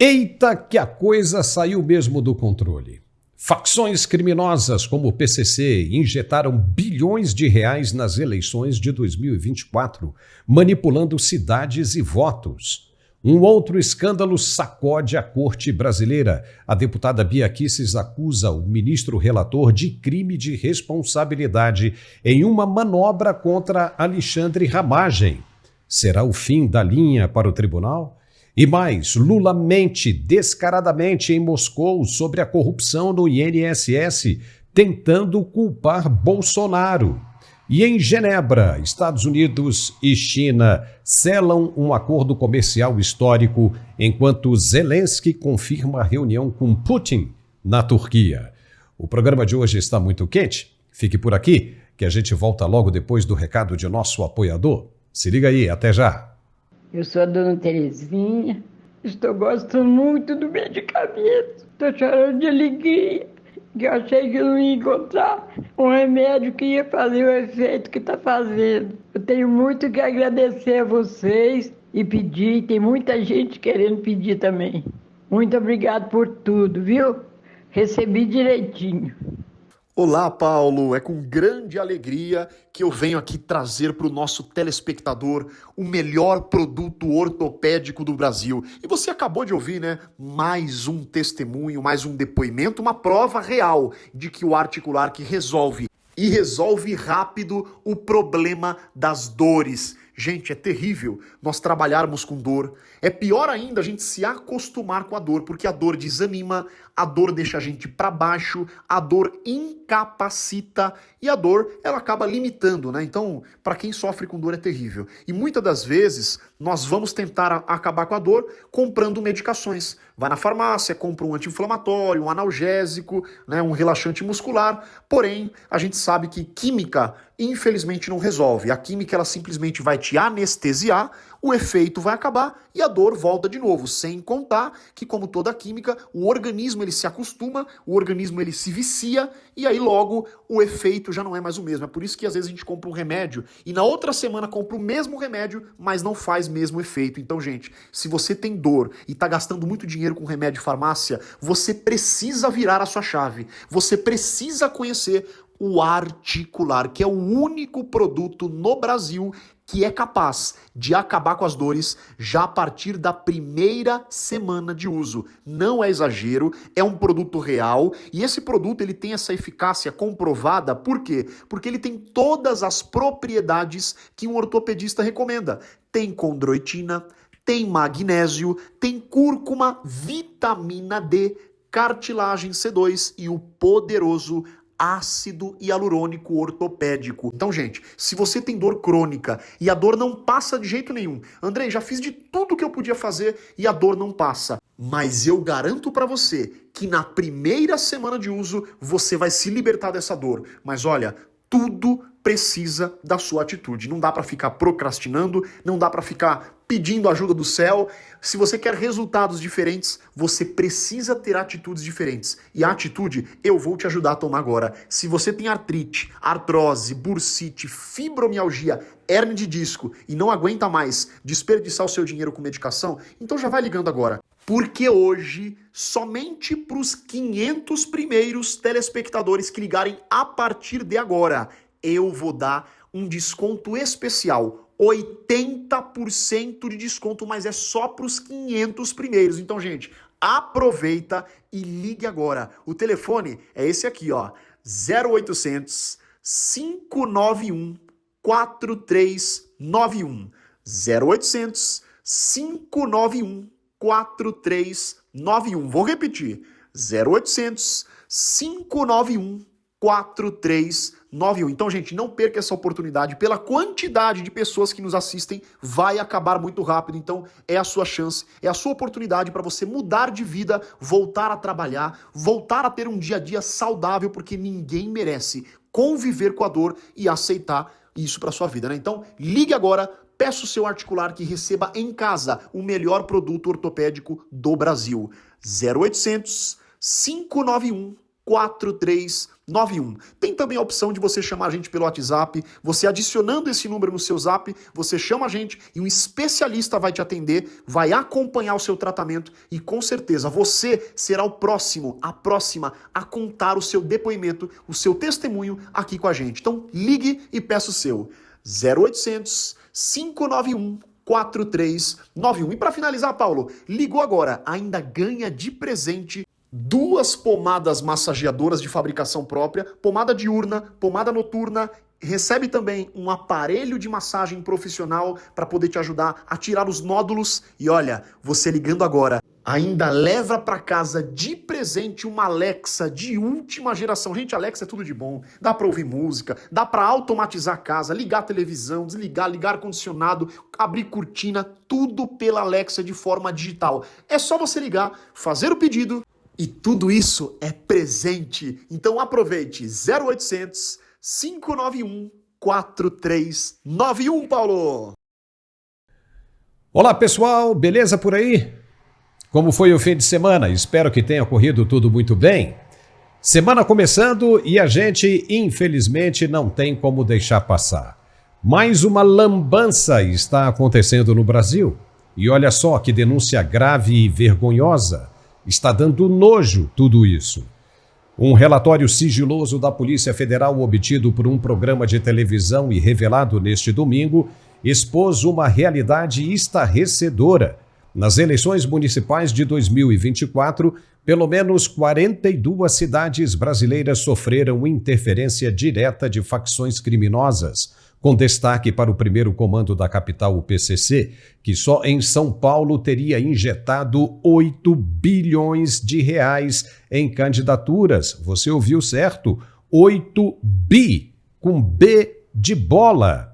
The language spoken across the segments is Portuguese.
Eita que a coisa saiu mesmo do controle. Facções criminosas como o PCC injetaram bilhões de reais nas eleições de 2024, manipulando cidades e votos. Um outro escândalo sacode a corte brasileira. A deputada Bia Kicis acusa o ministro relator de crime de responsabilidade em uma manobra contra Alexandre Ramagem. Será o fim da linha para o tribunal? E mais, Lula mente descaradamente em Moscou sobre a corrupção no INSS, tentando culpar Bolsonaro. E em Genebra, Estados Unidos e China selam um acordo comercial histórico, enquanto Zelensky confirma a reunião com Putin na Turquia. O programa de hoje está muito quente. Fique por aqui, que a gente volta logo depois do recado de nosso apoiador. Se liga aí, até já! Eu sou a dona Terezinha, estou gostando muito do medicamento, estou chorando de alegria, que eu achei que eu não ia encontrar um remédio que ia fazer o efeito que está fazendo. Eu tenho muito que agradecer a vocês e pedir, tem muita gente querendo pedir também. Muito obrigado por tudo, viu? Recebi direitinho. Olá, Paulo. É com grande alegria que eu venho aqui trazer para o nosso telespectador o melhor produto ortopédico do Brasil. E você acabou de ouvir, né? Mais um testemunho, mais um depoimento, uma prova real de que o articular que resolve e resolve rápido o problema das dores. Gente, é terrível nós trabalharmos com dor. É pior ainda a gente se acostumar com a dor, porque a dor desanima, a dor deixa a gente para baixo, a dor incapacita e a dor, ela acaba limitando, né? Então, para quem sofre com dor é terrível. E muitas das vezes nós vamos tentar acabar com a dor comprando medicações. Vai na farmácia, compra um anti-inflamatório, um analgésico, né, um relaxante muscular. Porém, a gente sabe que química, infelizmente, não resolve. A química, ela simplesmente vai te anestesiar, o efeito vai acabar e a dor volta de novo, sem contar que, como toda química, o organismo ele se acostuma, o organismo ele se vicia e aí logo o efeito já não é mais o mesmo. É por isso que às vezes a gente compra um remédio e na outra semana compra o mesmo remédio, mas não faz mesmo efeito. Então, gente, se você tem dor e está gastando muito dinheiro com remédio de farmácia, você precisa virar a sua chave. Você precisa conhecer o articular, que é o único produto no Brasil que é capaz de acabar com as dores já a partir da primeira semana de uso. Não é exagero, é um produto real e esse produto ele tem essa eficácia comprovada. Por quê? Porque ele tem todas as propriedades que um ortopedista recomenda. Tem condroitina, tem magnésio, tem cúrcuma, vitamina D, cartilagem C2 e o poderoso ácido hialurônico ortopédico. Então, gente, se você tem dor crônica e a dor não passa de jeito nenhum, Andrei, já fiz de tudo que eu podia fazer e a dor não passa. Mas eu garanto pra você que na primeira semana de uso você vai se libertar dessa dor. Mas olha, tudo precisa da sua atitude. Não dá pra ficar procrastinando, não dá pra ficar pedindo ajuda do céu. Se você quer resultados diferentes, você precisa ter atitudes diferentes. E a atitude eu vou te ajudar a tomar agora. Se você tem artrite, artrose, bursite, fibromialgia, hérnia de disco e não aguenta mais desperdiçar o seu dinheiro com medicação, então já vai ligando agora. Porque hoje, somente para os 500 primeiros telespectadores que ligarem a partir de agora, eu vou dar um desconto especial. 80% de desconto, mas é só para os 500 primeiros. Então, gente, aproveita e ligue agora. O telefone é esse aqui, ó, 0800 591 4391. 0800 591 4391. Vou repetir. 0800 591 4391. Então, gente, não perca essa oportunidade. Pela quantidade de pessoas que nos assistem, vai acabar muito rápido. Então, é a sua chance, é a sua oportunidade para você mudar de vida, voltar a trabalhar, voltar a ter um dia a dia saudável, porque ninguém merece conviver com a dor e aceitar isso para sua vida, né? Então, ligue agora, peça o seu articular que receba em casa o melhor produto ortopédico do Brasil. 0800 591 4391. Tem também a opção de você chamar a gente pelo WhatsApp. Você adicionando esse número no seu zap, você chama a gente e um especialista vai te atender, vai acompanhar o seu tratamento e com certeza você será o próximo, a próxima a contar o seu depoimento, o seu testemunho aqui com a gente. Então ligue e peça o seu 0800 591 4391. E para finalizar, Paulo, ligou agora, ainda ganha de presente 2 pomadas massageadoras de fabricação própria, pomada diurna, pomada noturna, recebe também um aparelho de massagem profissional para poder te ajudar a tirar os nódulos. E olha, você ligando agora, ainda leva para casa de presente uma Alexa de última geração. Gente, Alexa é tudo de bom. Dá para ouvir música, dá para automatizar a casa, ligar a televisão, desligar, ligar ar-condicionado, abrir cortina, tudo pela Alexa de forma digital. É só você ligar, fazer o pedido e tudo isso é presente. Então aproveite 0800 591 4391, Paulo. Olá pessoal, beleza por aí? Como foi o fim de semana? Espero que tenha corrido tudo muito bem. Semana começando e a gente, infelizmente, não tem como deixar passar. Mais uma lambança está acontecendo no Brasil. E olha só que denúncia grave e vergonhosa. Está dando nojo tudo isso. Um relatório sigiloso da Polícia Federal obtido por um programa de televisão e revelado neste domingo expôs uma realidade estarrecedora. Nas eleições municipais de 2024, pelo menos 42 cidades brasileiras sofreram interferência direta de facções criminosas, com destaque para o primeiro comando da capital, o PCC, que só em São Paulo teria injetado 8 bilhões de reais em candidaturas. Você ouviu certo? 8 bi, com B de bola.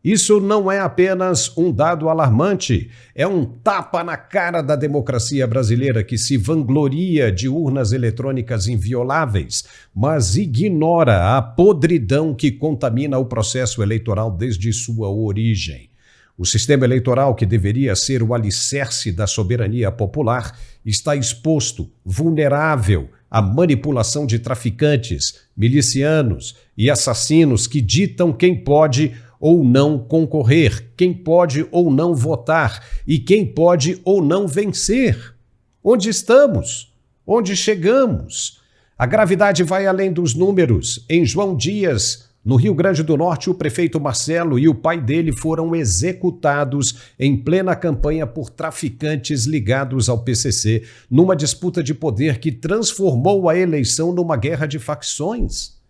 Isso não é apenas um dado alarmante, é um tapa na cara da democracia brasileira que se vangloria de urnas eletrônicas invioláveis, mas ignora a podridão que contamina o processo eleitoral desde sua origem. O sistema eleitoral, que deveria ser o alicerce da soberania popular, está exposto, vulnerável à manipulação de traficantes, milicianos e assassinos que ditam quem pode ou não concorrer, quem pode ou não votar e quem pode ou não vencer. Onde estamos? Onde chegamos? A gravidade vai além dos números. Em João Dias, no Rio Grande do Norte, o prefeito Marcelo e o pai dele foram executados em plena campanha por traficantes ligados ao PCC, numa disputa de poder que transformou a eleição numa guerra de facções.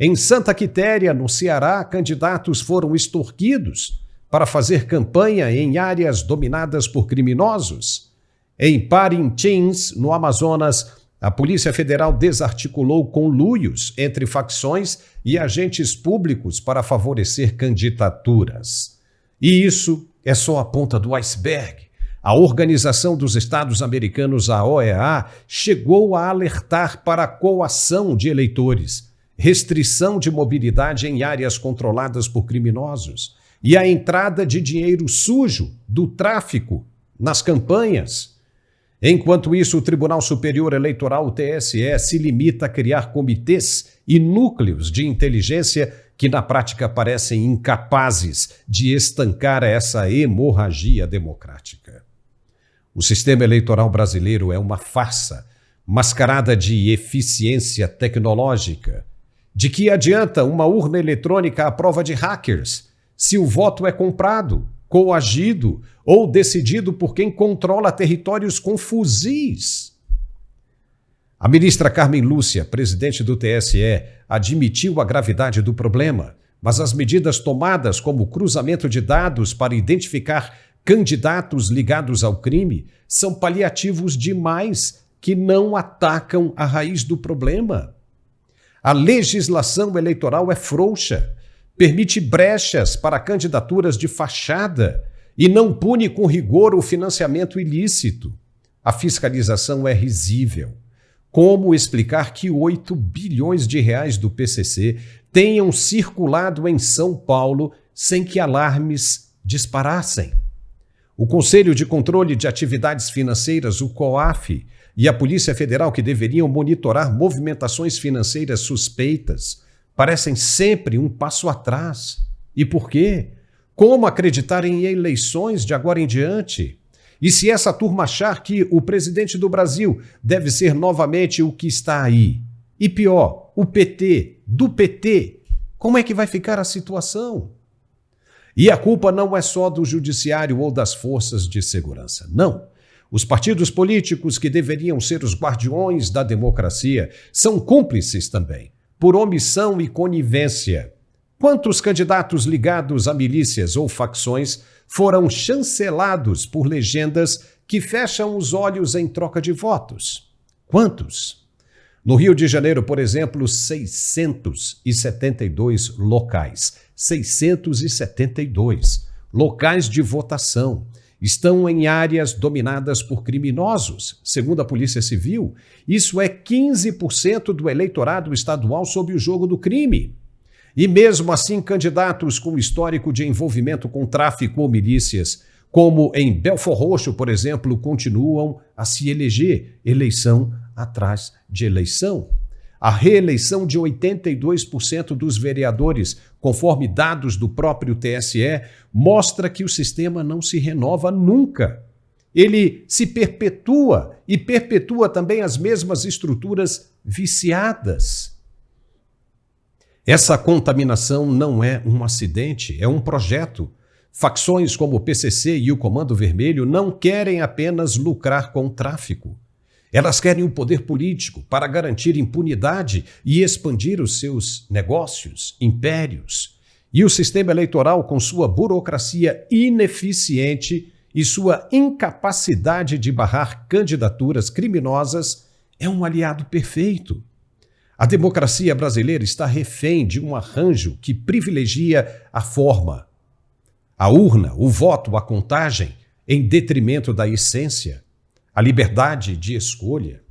Em Santa Quitéria, no Ceará, candidatos foram extorquidos para fazer campanha em áreas dominadas por criminosos. Em Parintins, no Amazonas, a Polícia Federal desarticulou conluios entre facções e agentes públicos para favorecer candidaturas. E isso é só a ponta do iceberg. A Organização dos Estados Americanos, a OEA, chegou a alertar para a coação de eleitores, restrição de mobilidade em áreas controladas por criminosos e a entrada de dinheiro sujo do tráfico nas campanhas. Enquanto isso, o Tribunal Superior Eleitoral, o TSE, se limita a criar comitês e núcleos de inteligência que na prática parecem incapazes de estancar essa hemorragia democrática. O sistema eleitoral brasileiro é uma farsa mascarada de eficiência tecnológica. De que adianta uma urna eletrônica à prova de hackers se o voto é comprado, coagido ou decidido por quem controla territórios com fuzis? A ministra Carmen Lúcia, presidente do TSE, admitiu a gravidade do problema, mas as medidas tomadas, como o cruzamento de dados para identificar candidatos ligados ao crime, são paliativos demais que não atacam a raiz do problema. A legislação eleitoral é frouxa, permite brechas para candidaturas de fachada e não pune com rigor o financiamento ilícito. A fiscalização é risível. Como explicar que 8 bilhões de reais do PCC tenham circulado em São Paulo sem que alarmes disparassem? O Conselho de Controle de Atividades Financeiras, o COAF, e a Polícia Federal, que deveriam monitorar movimentações financeiras suspeitas, parecem sempre um passo atrás. E por quê? Como acreditar em eleições de agora em diante? E se essa turma achar que o presidente do Brasil deve ser novamente o que está aí? E pior, o PT, do PT, como é que vai ficar a situação? E a culpa não é só do judiciário ou das forças de segurança, não. Os partidos políticos, que deveriam ser os guardiões da democracia, são cúmplices também, por omissão e conivência. Quantos candidatos ligados a milícias ou facções foram chancelados por legendas que fecham os olhos em troca de votos? Quantos? No Rio de Janeiro, por exemplo, 672 locais. 672 locais de votação estão em áreas dominadas por criminosos, segundo a Polícia Civil. Isso é 15% do eleitorado estadual sob o jogo do crime. E mesmo assim, candidatos com histórico de envolvimento com tráfico ou milícias, como em Belford Roxo, por exemplo, continuam a se eleger, eleição atrás de eleição. A reeleição de 82% dos vereadores, conforme dados do próprio TSE, mostra que o sistema não se renova nunca. Ele se perpetua e perpetua também as mesmas estruturas viciadas. Essa contaminação não é um acidente, é um projeto. Facções como o PCC e o Comando Vermelho não querem apenas lucrar com o tráfico. Elas querem o poder político para garantir impunidade e expandir os seus negócios, impérios. E o sistema eleitoral, com sua burocracia ineficiente e sua incapacidade de barrar candidaturas criminosas, é um aliado perfeito. A democracia brasileira está refém de um arranjo que privilegia a forma, a urna, o voto, a contagem, em detrimento da essência, a liberdade de escolha.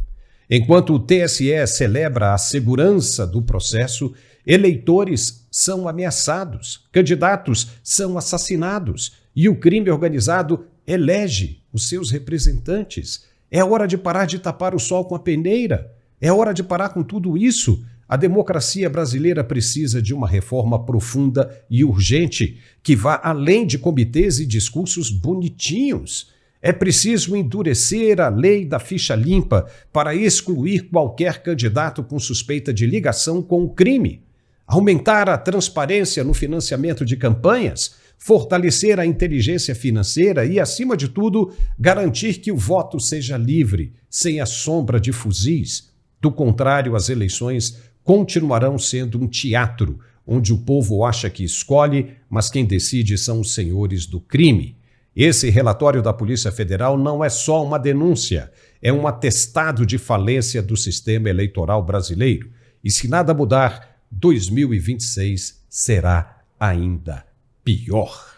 Enquanto o TSE celebra a segurança do processo, eleitores são ameaçados, candidatos são assassinados e o crime organizado elege os seus representantes. É hora de parar de tapar o sol com a peneira. É hora de parar com tudo isso. A democracia brasileira precisa de uma reforma profunda e urgente que vá além de comitês e discursos bonitinhos. É preciso endurecer a lei da ficha limpa para excluir qualquer candidato com suspeita de ligação com o crime, aumentar a transparência no financiamento de campanhas, fortalecer a inteligência financeira e, acima de tudo, garantir que o voto seja livre, sem a sombra de fuzis. Do contrário, as eleições continuarão sendo um teatro, onde o povo acha que escolhe, mas quem decide são os senhores do crime. Esse relatório da Polícia Federal não é só uma denúncia, é um atestado de falência do sistema eleitoral brasileiro. E se nada mudar, 2026 será ainda pior.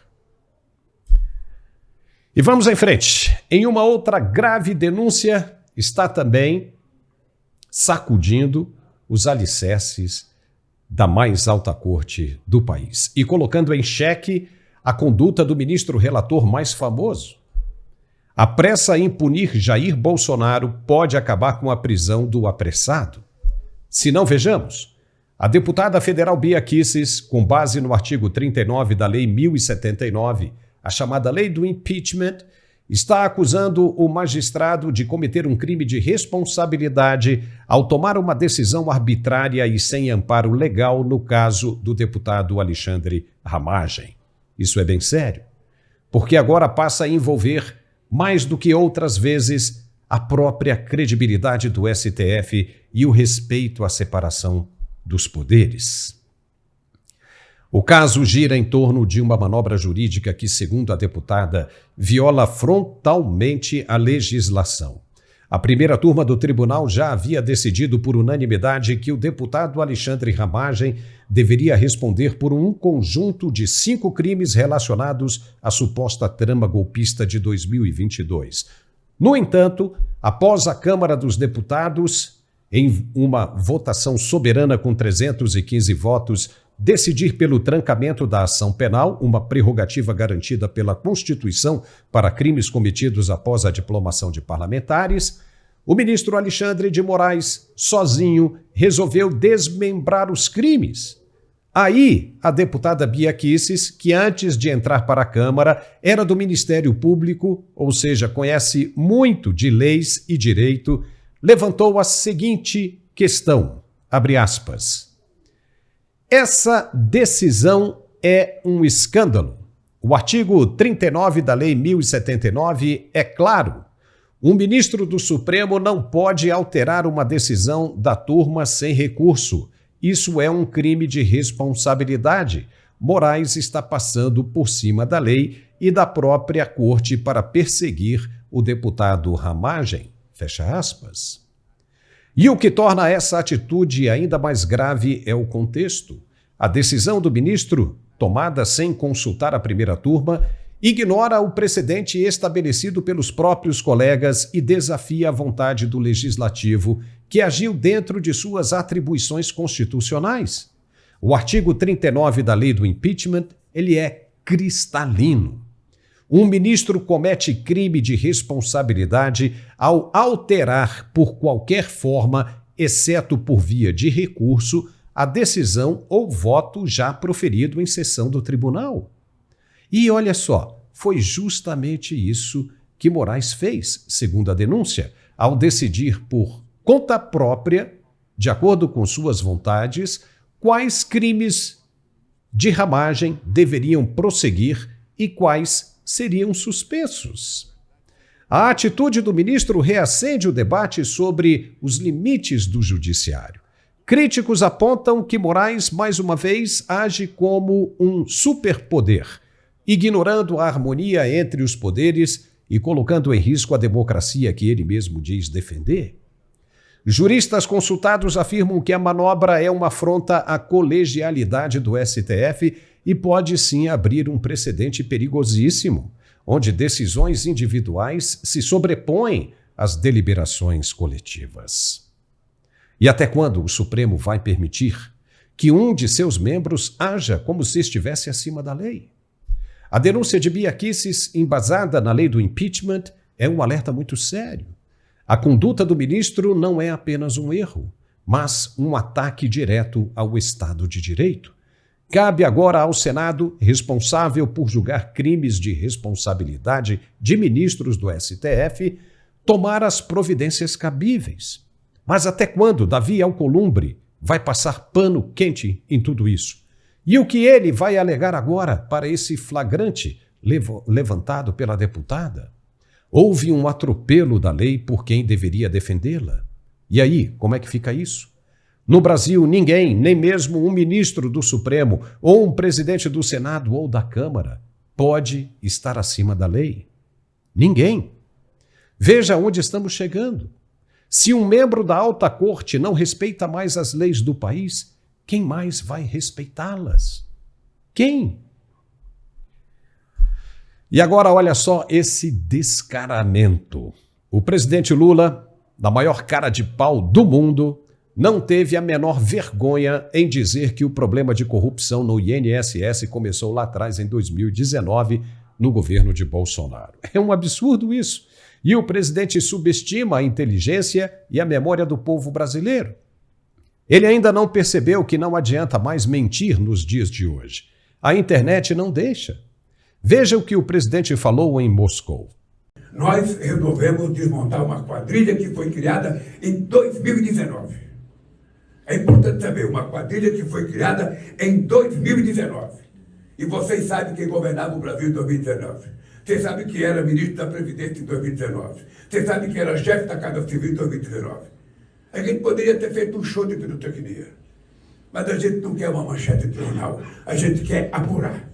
E vamos em frente. Em uma outra grave denúncia, está também sacudindo os alicerces da mais alta corte do país e colocando em xeque a conduta do ministro relator mais famoso. A pressa em punir Jair Bolsonaro pode acabar com a prisão do apressado. Se não, vejamos. A deputada federal Bia Kicis, com base no artigo 39 da Lei 1079, a chamada Lei do Impeachment, está acusando o magistrado de cometer um crime de responsabilidade ao tomar uma decisão arbitrária e sem amparo legal no caso do deputado Alexandre Ramagem. Isso é bem sério, porque agora passa a envolver, mais do que outras vezes, a própria credibilidade do STF e o respeito à separação dos poderes. O caso gira em torno de uma manobra jurídica que, segundo a deputada, viola frontalmente a legislação. A primeira turma do tribunal já havia decidido por unanimidade que o deputado Alexandre Ramagem deveria responder por um conjunto de 5 crimes relacionados à suposta trama golpista de 2022. No entanto, após a Câmara dos Deputados, em uma votação soberana com 315 votos, decidir pelo trancamento da ação penal, uma prerrogativa garantida pela Constituição para crimes cometidos após a diplomação de parlamentares, o ministro Alexandre de Moraes, sozinho, resolveu desmembrar os crimes. Aí, a deputada Bia Kicis, que antes de entrar para a Câmara era do Ministério Público, ou seja, conhece muito de leis e direito, levantou a seguinte questão, abre aspas. Essa decisão é um escândalo. O artigo 39 da Lei 1079 é claro. Um ministro do Supremo não pode alterar uma decisão da turma sem recurso. Isso é um crime de responsabilidade. Moraes está passando por cima da lei e da própria corte para perseguir o deputado Ramagem. Fecha aspas. E o que torna essa atitude ainda mais grave é o contexto. A decisão do ministro, tomada sem consultar a primeira turma, ignora o precedente estabelecido pelos próprios colegas e desafia a vontade do Legislativo, que agiu dentro de suas atribuições constitucionais. O artigo 39 da Lei do Impeachment, ele é cristalino. Um ministro comete crime de responsabilidade ao alterar por qualquer forma, exceto por via de recurso, a decisão ou voto já proferido em sessão do tribunal. E olha só, foi justamente isso que Moraes fez, segundo a denúncia, ao decidir por conta própria, de acordo com suas vontades, quais crimes de Ramagem deveriam prosseguir e quais seriam suspensos. A atitude do ministro reacende o debate sobre os limites do judiciário. Críticos apontam que Moraes, mais uma vez, age como um superpoder, ignorando a harmonia entre os poderes e colocando em risco a democracia que ele mesmo diz defender. Juristas consultados afirmam que a manobra é uma afronta à colegialidade do STF e pode sim abrir um precedente perigosíssimo, onde decisões individuais se sobrepõem às deliberações coletivas. E até quando o Supremo vai permitir que um de seus membros haja como se estivesse acima da lei? A denúncia de Bia Kicis, embasada na lei do impeachment, é um alerta muito sério. A conduta do ministro não é apenas um erro, mas um ataque direto ao Estado de Direito. Cabe agora ao Senado, responsável por julgar crimes de responsabilidade de ministros do STF, tomar as providências cabíveis. Mas até quando Davi Alcolumbre vai passar pano quente em tudo isso? E o que ele vai alegar agora para esse flagrante levantado pela deputada? Houve um atropelo da lei por quem deveria defendê-la. E aí, como é que fica isso? No Brasil, ninguém, nem mesmo um ministro do Supremo ou um presidente do Senado ou da Câmara, pode estar acima da lei. Ninguém. Veja onde estamos chegando. Se um membro da alta corte não respeita mais as leis do país, quem mais vai respeitá-las? Quem? E agora olha só esse descaramento. O presidente Lula, na maior cara de pau do mundo, não teve a menor vergonha em dizer que o problema de corrupção no INSS começou lá atrás, em 2019, no governo de Bolsonaro. É um absurdo isso. E o presidente subestima a inteligência e a memória do povo brasileiro. Ele ainda não percebeu que não adianta mais mentir nos dias de hoje. A internet não deixa. Veja o que o presidente falou em Moscou. Nós resolvemos desmontar uma quadrilha que foi criada em 2019. É importante saber, uma quadrilha que foi criada em 2019. E vocês sabem quem governava o Brasil em 2019. Vocês sabem que era ministro da Previdência em 2019. Vocês sabem que era chefe da Casa Civil em 2019. A gente poderia ter feito um show de pirotecnia. Mas a gente não quer uma manchete de jornal. A gente quer apurar.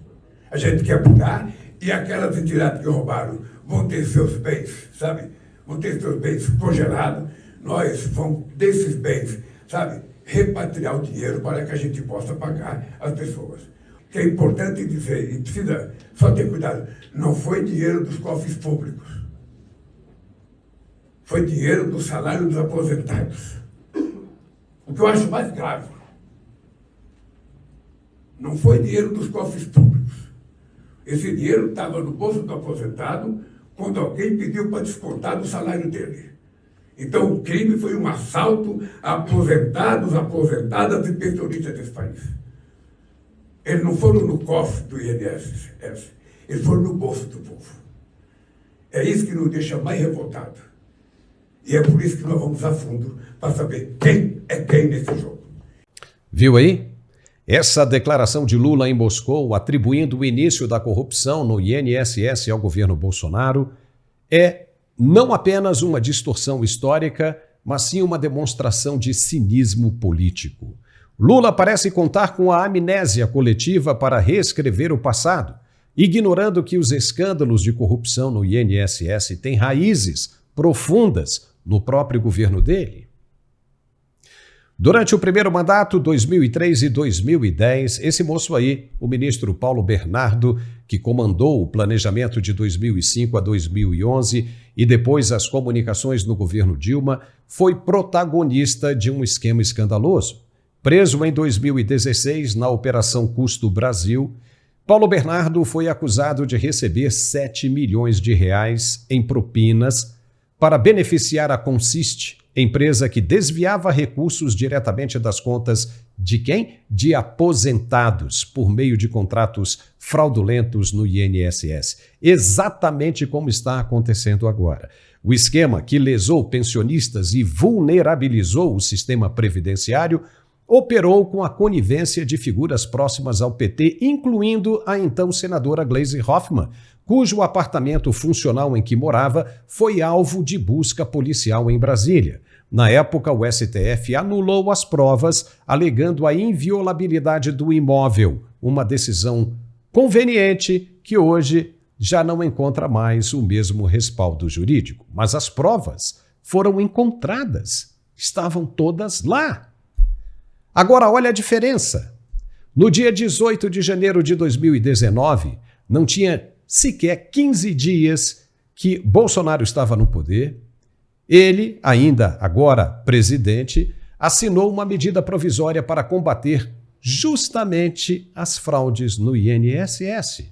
A gente quer apurar e aquelas entidades que roubaram vão ter seus bens, sabe? Vão ter seus bens congelados. Nós vamos, desses bens, sabe, repatriar o dinheiro para que a gente possa pagar as pessoas. O que é importante dizer, e precisa só ter cuidado, não foi dinheiro dos cofres públicos. Foi dinheiro do salário dos aposentados. O que eu acho mais grave Não foi dinheiro dos cofres públicos. Esse dinheiro estava no bolso do aposentado quando alguém pediu para descontar do salário dele. Então o crime foi um assalto a aposentados, aposentadas e pensionistas desse país. Eles não foram no cofre do INSS, eles foram no bolso do povo. É isso que nos deixa mais revoltados. E é por isso que nós vamos a fundo para saber quem é quem nesse jogo. Viu aí? Essa declaração de Lula em Moscou, atribuindo o início da corrupção no INSS ao governo Bolsonaro, é não apenas uma distorção histórica, mas sim uma demonstração de cinismo político. Lula parece contar com a amnésia coletiva para reescrever o passado, ignorando que os escândalos de corrupção no INSS têm raízes profundas no próprio governo dele. Durante o primeiro mandato, 2003 e 2010, esse moço aí, o ministro Paulo Bernardo, que comandou o planejamento de 2005 a 2011 e depois as comunicações no governo Dilma, foi protagonista de um esquema escandaloso. Preso em 2016 na Operação Custo Brasil, Paulo Bernardo foi acusado de receber 7 milhões de reais em propinas para beneficiar a Consiste, empresa que desviava recursos diretamente das contas de quem? De aposentados, por meio de contratos fraudulentos no INSS. Exatamente como está acontecendo agora. O esquema que lesou pensionistas e vulnerabilizou o sistema previdenciário operou com a conivência de figuras próximas ao PT, incluindo a então senadora Gleisi Hoffmann, cujo apartamento funcional em que morava foi alvo de busca policial em Brasília. Na época, o STF anulou as provas, alegando a inviolabilidade do imóvel, uma decisão conveniente que hoje já não encontra mais o mesmo respaldo jurídico. Mas as provas foram encontradas, estavam todas lá. Agora, olha a diferença. No dia 18 de janeiro de 2019, não tinha sequer 15 dias que Bolsonaro estava no poder. Ele, ainda agora presidente, assinou uma medida provisória para combater justamente as fraudes no INSS.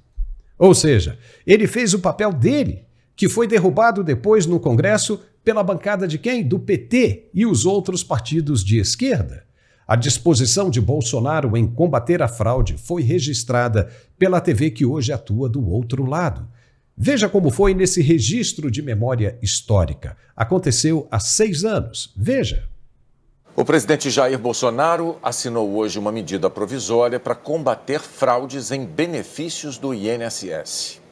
Ou seja, ele fez o papel dele, que foi derrubado depois no Congresso pela bancada de quem? Do PT e os outros partidos de esquerda. A disposição de Bolsonaro em combater a fraude foi registrada pela TV que hoje atua do outro lado. Veja como foi nesse registro de memória histórica. Aconteceu há 6 anos. Veja. O presidente Jair Bolsonaro assinou hoje uma medida provisória para combater fraudes em benefícios do INSS.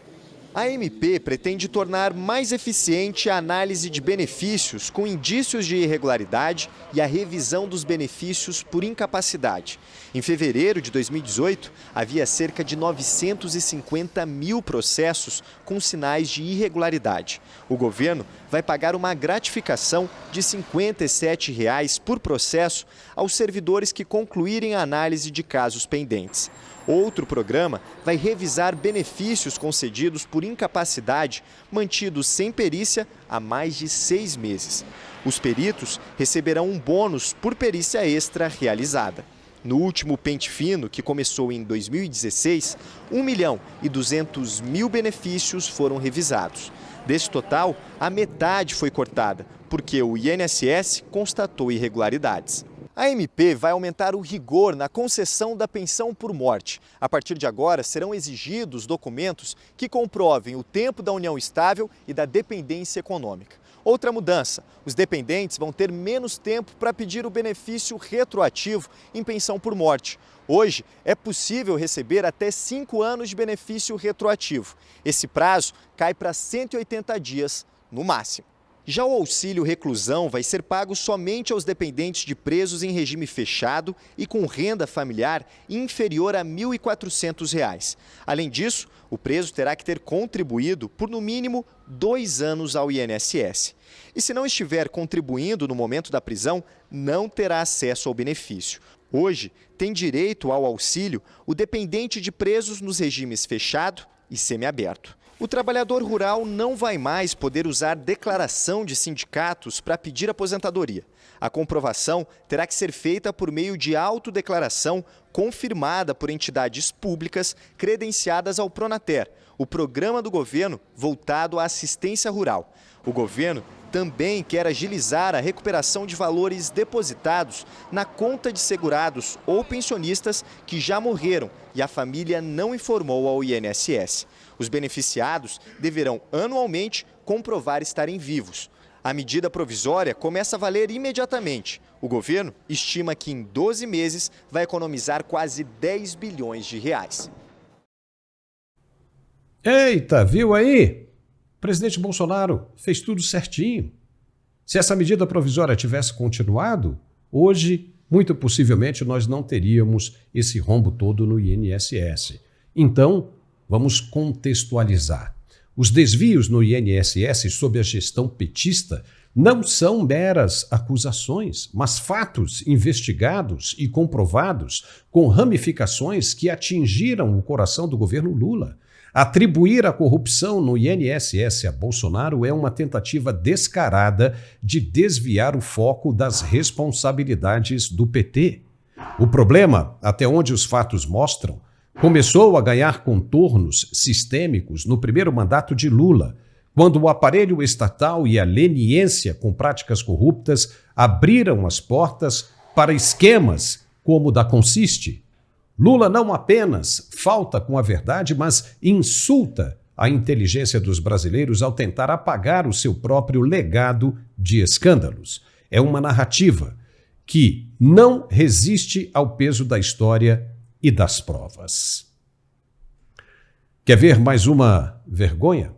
A MP pretende tornar mais eficiente a análise de benefícios com indícios de irregularidade e a revisão dos benefícios por incapacidade. Em fevereiro de 2018, havia cerca de 950 mil processos com sinais de irregularidade. O governo vai pagar uma gratificação de R$ 57,00 por processo aos servidores que concluírem a análise de casos pendentes. Outro programa vai revisar benefícios concedidos por incapacidade mantidos sem perícia há mais de 6 meses. Os peritos receberão um bônus por perícia extra realizada. No último pente fino, que começou em 2016, 1.200.000 benefícios foram revisados. Desse total, a metade foi cortada, porque o INSS constatou irregularidades. A MP vai aumentar o rigor na concessão da pensão por morte. A partir de agora, serão exigidos documentos que comprovem o tempo da união estável e da dependência econômica. Outra mudança, os dependentes vão ter menos tempo para pedir o benefício retroativo em pensão por morte. Hoje, é possível receber até 5 anos de benefício retroativo. Esse prazo cai para 180 dias no máximo. Já o auxílio reclusão vai ser pago somente aos dependentes de presos em regime fechado e com renda familiar inferior a R$ 1.400. Além disso, o preso terá que ter contribuído por no mínimo 2 anos ao INSS. E se não estiver contribuindo no momento da prisão, não terá acesso ao benefício. Hoje, tem direito ao auxílio o dependente de presos nos regimes fechado e semiaberto. O trabalhador rural não vai mais poder usar declaração de sindicatos para pedir aposentadoria. A comprovação terá que ser feita por meio de autodeclaração confirmada por entidades públicas credenciadas ao Pronater, o programa do governo voltado à assistência rural. O governo também quer agilizar a recuperação de valores depositados na conta de segurados ou pensionistas que já morreram e a família não informou ao INSS. Os beneficiados deverão anualmente comprovar estarem vivos. A medida provisória começa a valer imediatamente. O governo estima que em 12 meses vai economizar quase 10 bilhões de reais. Eita, viu aí? O presidente Bolsonaro fez tudo certinho. Se essa medida provisória tivesse continuado, hoje, muito possivelmente, nós não teríamos esse rombo todo no INSS. Então, vamos contextualizar. Os desvios no INSS sob a gestão petista não são meras acusações, mas fatos investigados e comprovados com ramificações que atingiram o coração do governo Lula. Atribuir a corrupção no INSS a Bolsonaro é uma tentativa descarada de desviar o foco das responsabilidades do PT. O problema, até onde os fatos mostram, começou a ganhar contornos sistêmicos no primeiro mandato de Lula, quando o aparelho estatal e a leniência com práticas corruptas abriram as portas para esquemas como o da Consiste. Lula não apenas falta com a verdade, mas insulta a inteligência dos brasileiros ao tentar apagar o seu próprio legado de escândalos. É uma narrativa que não resiste ao peso da história e das provas. Quer ver mais uma vergonha?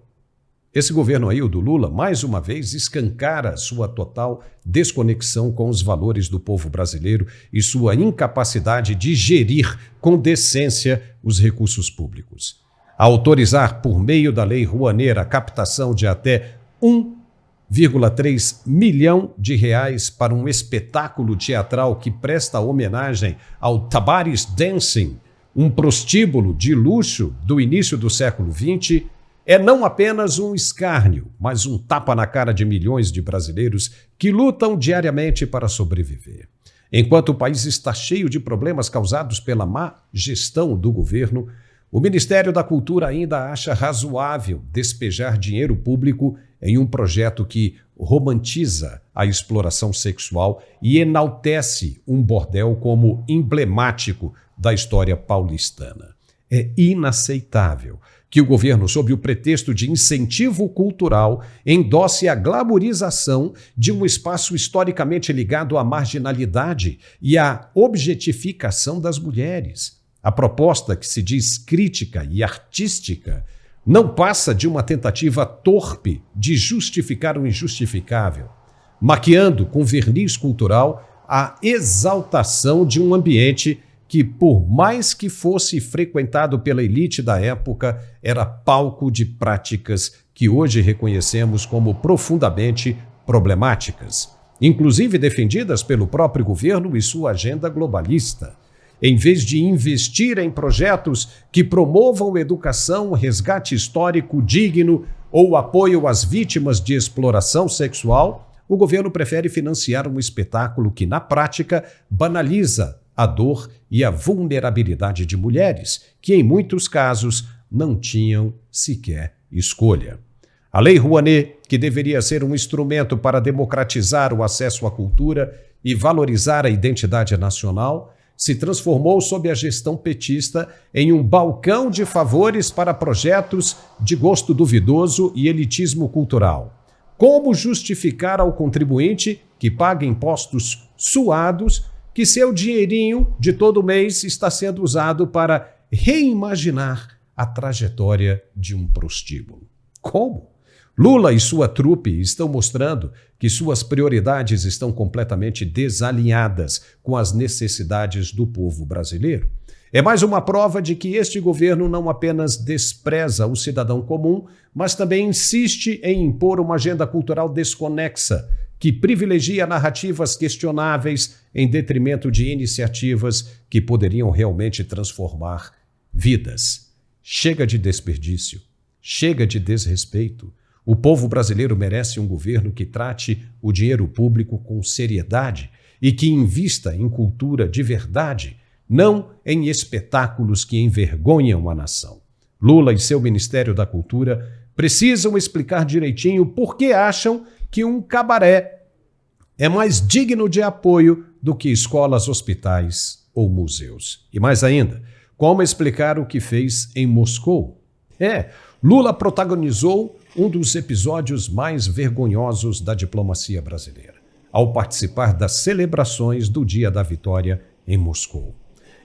Esse governo aí, o do Lula, mais uma vez escancara sua total desconexão com os valores do povo brasileiro e sua incapacidade de gerir com decência os recursos públicos. A autorizar, por meio da Lei Rouanet, a captação de até 1,3 milhão de reais para um espetáculo teatral que presta homenagem ao Tabares Dancing, um prostíbulo de luxo do início do século XX, é não apenas um escárnio, mas um tapa na cara de milhões de brasileiros que lutam diariamente para sobreviver. Enquanto o país está cheio de problemas causados pela má gestão do governo, o Ministério da Cultura ainda acha razoável despejar dinheiro público em um projeto que romantiza a exploração sexual e enaltece um bordel como emblemático da história paulistana. É inaceitável que o governo, sob o pretexto de incentivo cultural, endosse a glamorização de um espaço historicamente ligado à marginalidade e à objetificação das mulheres. A proposta, que se diz crítica e artística, não passa de uma tentativa torpe de justificar o injustificável, maquiando com verniz cultural a exaltação de um ambiente que, por mais que fosse frequentado pela elite da época, era palco de práticas que hoje reconhecemos como profundamente problemáticas, inclusive defendidas pelo próprio governo e sua agenda globalista. Em vez de investir em projetos que promovam educação, resgate histórico digno ou apoio às vítimas de exploração sexual, o governo prefere financiar um espetáculo que, na prática, banaliza a dor e a vulnerabilidade de mulheres, que em muitos casos não tinham sequer escolha. A Lei Rouanet, que deveria ser um instrumento para democratizar o acesso à cultura e valorizar a identidade nacional, se transformou sob a gestão petista em um balcão de favores para projetos de gosto duvidoso e elitismo cultural. Como justificar ao contribuinte que paga impostos suados que seu dinheirinho de todo mês está sendo usado para reimaginar a trajetória de um prostíbulo? Como? Lula e sua trupe estão mostrando que suas prioridades estão completamente desalinhadas com as necessidades do povo brasileiro. É mais uma prova de que este governo não apenas despreza o cidadão comum, mas também insiste em impor uma agenda cultural desconexa, que privilegia narrativas questionáveis em detrimento de iniciativas que poderiam realmente transformar vidas. Chega de desperdício, Chega de desrespeito. O povo brasileiro merece um governo que trate o dinheiro público com seriedade e que invista em cultura de verdade, não em espetáculos que envergonham a nação. Lula e seu Ministério da Cultura precisam explicar direitinho por que acham que um cabaré é mais digno de apoio do que escolas, hospitais ou museus. E mais ainda, como explicar o que fez em Moscou? Lula protagonizou um dos episódios mais vergonhosos da diplomacia brasileira, ao participar das celebrações do Dia da Vitória em Moscou.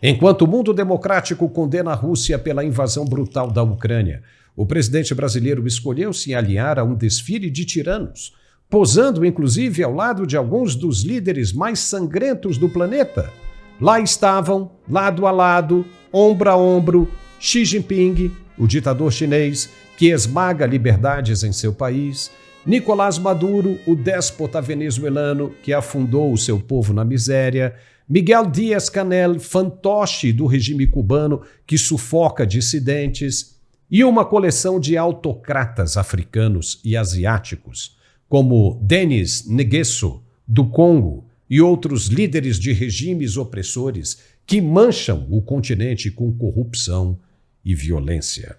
Enquanto o mundo democrático condena a Rússia pela invasão brutal da Ucrânia, o presidente brasileiro escolheu se alinhar a um desfile de tiranos, posando inclusive ao lado de alguns dos líderes mais sangrentos do planeta. Lá estavam, lado a lado, ombro a ombro, Xi Jinping, o ditador chinês que esmaga liberdades em seu país, Nicolás Maduro, o déspota venezuelano que afundou o seu povo na miséria, Miguel Díaz-Canel, fantoche do regime cubano que sufoca dissidentes, e uma coleção de autocratas africanos e asiáticos, como Denis Nguesso, do Congo, e outros líderes de regimes opressores que mancham o continente com corrupção e violência.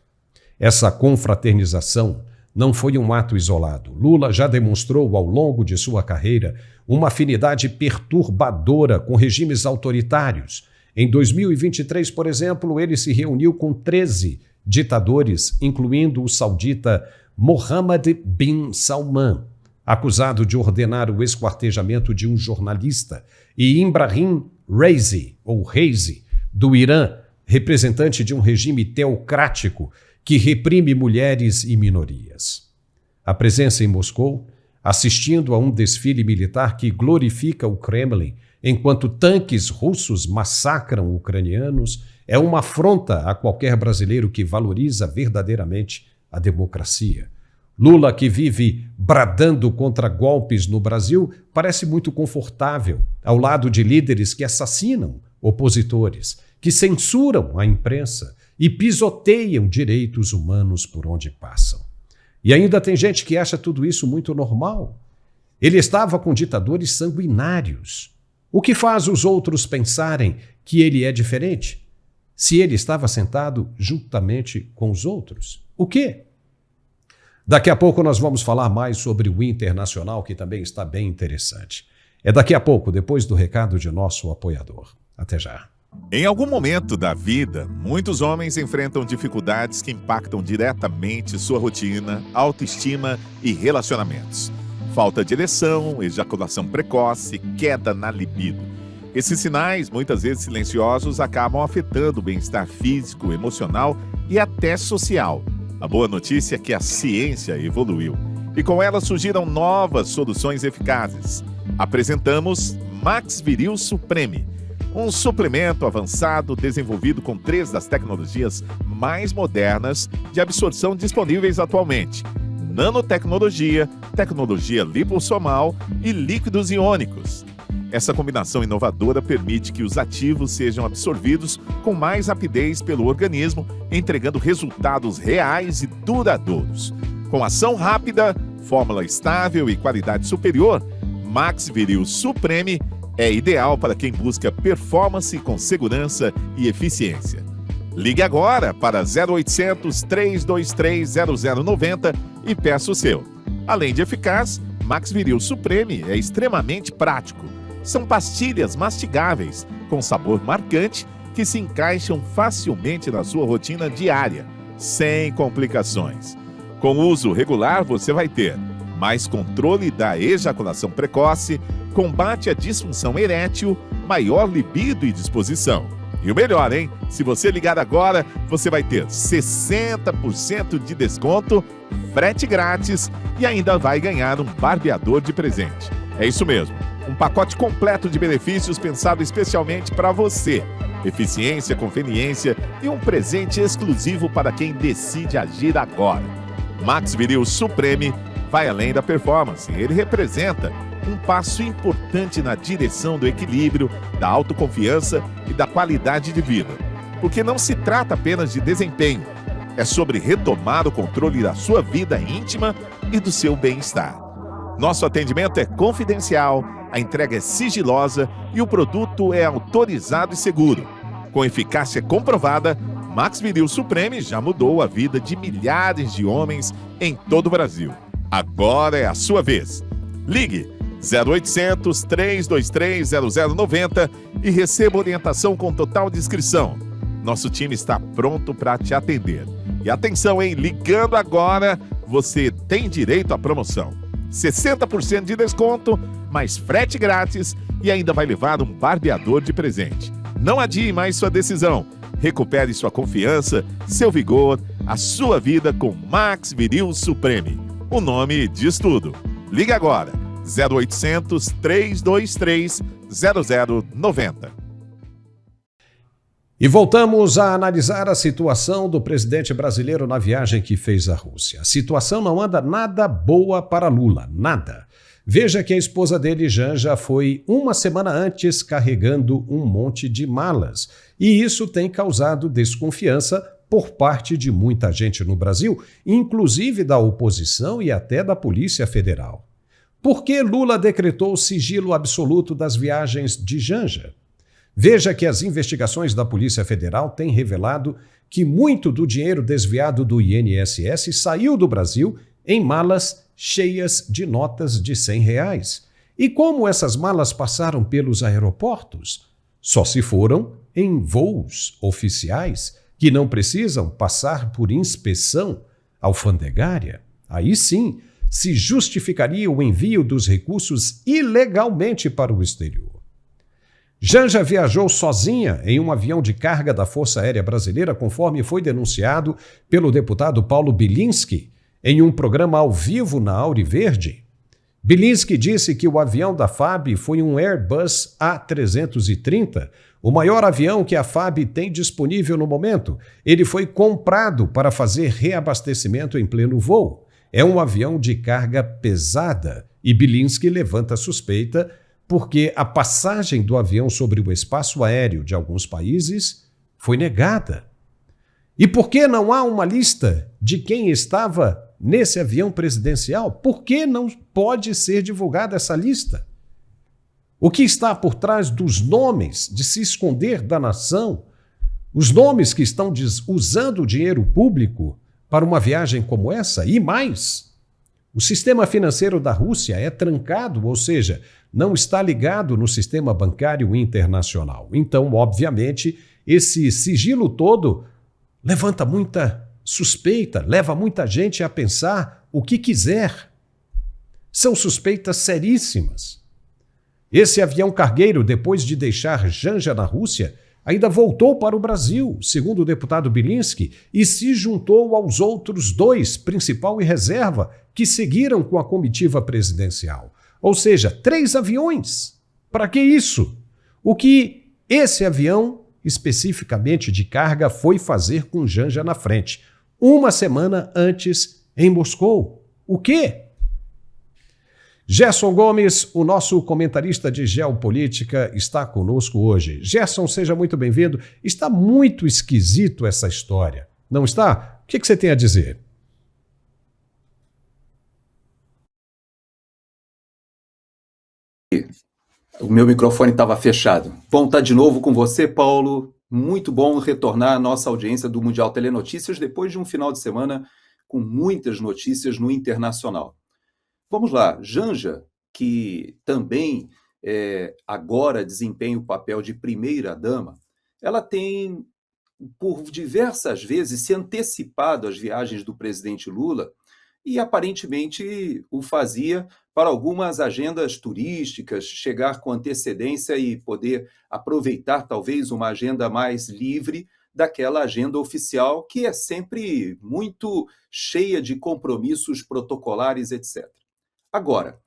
Essa confraternização não foi um ato isolado. Lula já demonstrou ao longo de sua carreira uma afinidade perturbadora com regimes autoritários. Em 2023, por exemplo, ele se reuniu com 13 ditadores, incluindo o saudita Mohammed bin Salman, acusado de ordenar o esquartejamento de um jornalista, e Ibrahim Raisi, do Irã, representante de um regime teocrático que reprime mulheres e minorias. A presença em Moscou, assistindo a um desfile militar que glorifica o Kremlin, enquanto tanques russos massacram ucranianos, é uma afronta a qualquer brasileiro que valoriza verdadeiramente a democracia. Lula, que vive bradando contra golpes no Brasil, parece muito confortável ao lado de líderes que assassinam opositores, que censuram a imprensa e pisoteiam direitos humanos por onde passam. E ainda tem gente que acha tudo isso muito normal. Ele estava com ditadores sanguinários. O que faz os outros pensarem que ele é diferente? Se ele estava sentado juntamente com os outros. O quê? Daqui a pouco nós vamos falar mais sobre o Internacional, que também está bem interessante. É daqui a pouco, depois do recado de nosso apoiador. Até já. Em algum momento da vida, muitos homens enfrentam dificuldades que impactam diretamente sua rotina, autoestima e relacionamentos. Falta de ereção, ejaculação precoce, queda na libido. Esses sinais, muitas vezes silenciosos, acabam afetando o bem-estar físico, emocional e até social. A boa notícia é que a ciência evoluiu e com ela surgiram novas soluções eficazes. Apresentamos Max Viril Supreme, um suplemento avançado desenvolvido com 3 das tecnologias mais modernas de absorção disponíveis atualmente: nanotecnologia, tecnologia lipossomal e líquidos iônicos. Essa combinação inovadora permite que os ativos sejam absorvidos com mais rapidez pelo organismo, entregando resultados reais e duradouros. Com ação rápida, fórmula estável e qualidade superior, Max Viril Supreme é ideal para quem busca performance com segurança e eficiência. Ligue agora para 0800 323 0090 e peça o seu. Além de eficaz, Max Viril Supreme é extremamente prático. São pastilhas mastigáveis, com sabor marcante, que se encaixam facilmente na sua rotina diária, sem complicações. Com uso regular, você vai ter mais controle da ejaculação precoce, combate à disfunção erétil, maior libido e disposição. E o melhor, hein? Se você ligar agora, você vai ter 60% de desconto, frete grátis e ainda vai ganhar um barbeador de presente. É isso mesmo, um pacote completo de benefícios pensado especialmente para você. Eficiência, conveniência e um presente exclusivo para quem decide agir agora. Max Viril Supreme vai além da performance. Ele representa um passo importante na direção do equilíbrio, da autoconfiança e da qualidade de vida. Porque não se trata apenas de desempenho, é sobre retomar o controle da sua vida íntima e do seu bem-estar. Nosso atendimento é confidencial, a entrega é sigilosa e o produto é autorizado e seguro. Com eficácia comprovada, Max Viril Supreme já mudou a vida de milhares de homens em todo o Brasil. Agora é a sua vez. Ligue 0800 323 0090 e receba orientação com total descrição. Nosso time está pronto para te atender. E atenção, hein? Ligando agora, você tem direito à promoção. 60% de desconto, mais frete grátis e ainda vai levar um barbeador de presente. Não adie mais sua decisão. Recupere sua confiança, seu vigor, a sua vida com Max Viril Supreme. O nome diz tudo. Ligue agora, 0800 323 0090. E voltamos a analisar a situação do presidente brasileiro na viagem que fez à Rússia. A situação não anda nada boa para Lula, nada. Veja que a esposa dele, Janja, foi uma semana antes carregando um monte de malas. E isso tem causado desconfiança por parte de muita gente no Brasil, inclusive da oposição e até da Polícia Federal. Por que Lula decretou sigilo absoluto das viagens de Janja? Veja que as investigações da Polícia Federal têm revelado que muito do dinheiro desviado do INSS saiu do Brasil em malas cheias de notas de R$100. E como essas malas passaram pelos aeroportos? Só se foram em voos oficiais que não precisam passar por inspeção alfandegária. Aí sim, se justificaria o envio dos recursos ilegalmente para o exterior. Janja viajou sozinha em um avião de carga da Força Aérea Brasileira, conforme foi denunciado pelo deputado Paulo Bilinski em um programa ao vivo na Auriverde. Bilinski disse que o avião da FAB foi um Airbus A330, o maior avião que a FAB tem disponível no momento. Ele foi comprado para fazer reabastecimento em pleno voo. É um avião de carga pesada e Bilinski levanta suspeita porque a passagem do avião sobre o espaço aéreo de alguns países foi negada. E por que não há uma lista de quem estava nesse avião presidencial? Por que não pode ser divulgada essa lista? O que está por trás dos nomes de se esconder da nação? Os nomes que estão usando o dinheiro público para uma viagem como essa? E mais, o sistema financeiro da Rússia é trancado, ou seja, não está ligado no sistema bancário internacional. Então, obviamente, esse sigilo todo levanta muita suspeita, leva muita gente a pensar o que quiser. São suspeitas seríssimas. Esse avião cargueiro, depois de deixar Janja na Rússia, ainda voltou para o Brasil, segundo o deputado Bilinski, e se juntou aos outros dois, principal e reserva, que seguiram com a comitiva presidencial. Ou seja, 3 aviões. Para que isso? O que esse avião, especificamente de carga, foi fazer com Janja na frente, uma semana antes em Moscou? O quê? Gerson Gomes, o nosso comentarista de geopolítica, está conosco hoje. Gerson, seja muito bem-vindo. Está muito esquisito essa história, não está? O que você tem a dizer? O meu microfone estava fechado. Bom estar de novo com você, Paulo. Muito bom retornar à nossa audiência do Mundial Telenotícias depois de um final de semana com muitas notícias no internacional. Vamos lá, Janja, que também agora desempenha o papel de primeira-dama, ela tem, por diversas vezes, se antecipado às viagens do presidente Lula e, aparentemente, o fazia para algumas agendas turísticas, chegar com antecedência e poder aproveitar, talvez, uma agenda mais livre daquela agenda oficial, que é sempre muito cheia de compromissos protocolares, etc. Agora,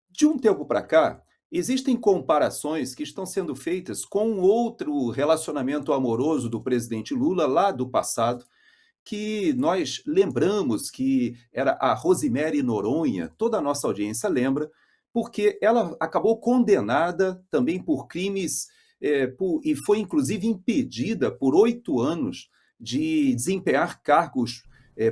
de um tempo para cá, existem comparações que estão sendo feitas com outro relacionamento amoroso do presidente Lula, lá do passado, que nós lembramos que era a Rosemary Noronha, toda a nossa audiência lembra, porque ela acabou condenada também por crimes e foi inclusive impedida por 8 anos de desempenhar cargos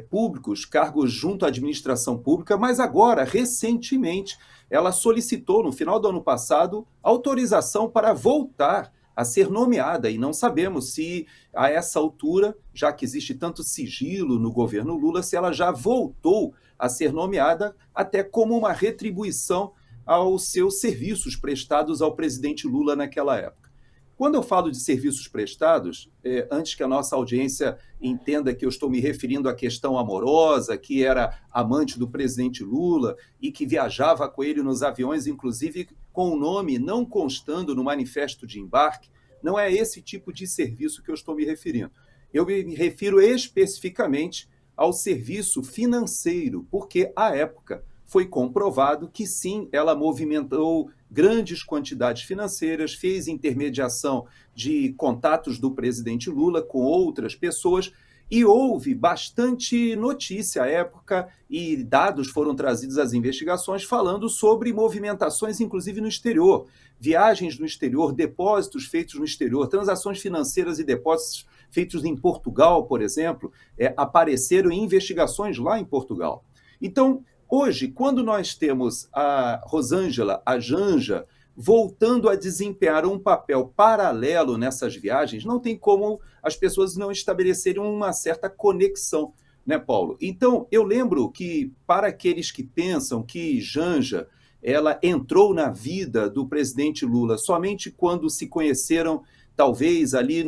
públicos, cargos junto à administração pública, mas agora, recentemente, ela solicitou, no final do ano passado, autorização para voltar a ser nomeada, e não sabemos se, a essa altura, já que existe tanto sigilo no governo Lula, se ela já voltou a ser nomeada, até como uma retribuição aos seus serviços prestados ao presidente Lula naquela época. Quando eu falo de serviços prestados, antes que a nossa audiência entenda que eu estou me referindo à questão amorosa, que era amante do presidente Lula e que viajava com ele nos aviões, inclusive com o nome não constando no manifesto de embarque, não é esse tipo de serviço que eu estou me referindo. Eu me refiro especificamente ao serviço financeiro, porque, à época, foi comprovado que, sim, ela movimentou grandes quantidades financeiras, fez intermediação de contatos do presidente Lula com outras pessoas, e houve bastante notícia à época, e dados foram trazidos às investigações falando sobre movimentações, inclusive no exterior, viagens no exterior, depósitos feitos no exterior, transações financeiras e depósitos feitos em Portugal, por exemplo, apareceram em investigações lá em Portugal. Então, hoje, quando nós temos a Rosângela, a Janja, voltando a desempenhar um papel paralelo nessas viagens, não tem como as pessoas não estabelecerem uma certa conexão, né, Paulo? Então, eu lembro que, para aqueles que pensam que Janja ela entrou na vida do presidente Lula somente quando se conheceram, talvez ali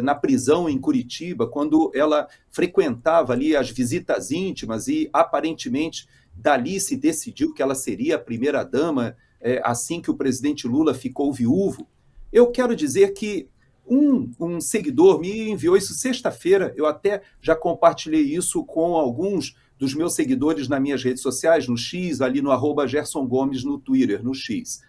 na prisão em Curitiba, quando ela frequentava ali as visitas íntimas e, aparentemente, dali se decidiu que ela seria a primeira-dama assim que o presidente Lula ficou viúvo. Eu quero dizer que um seguidor me enviou isso sexta-feira, eu até já compartilhei isso com alguns dos meus seguidores nas minhas redes sociais, no X, ali no @GersonGomes no Twitter, no X.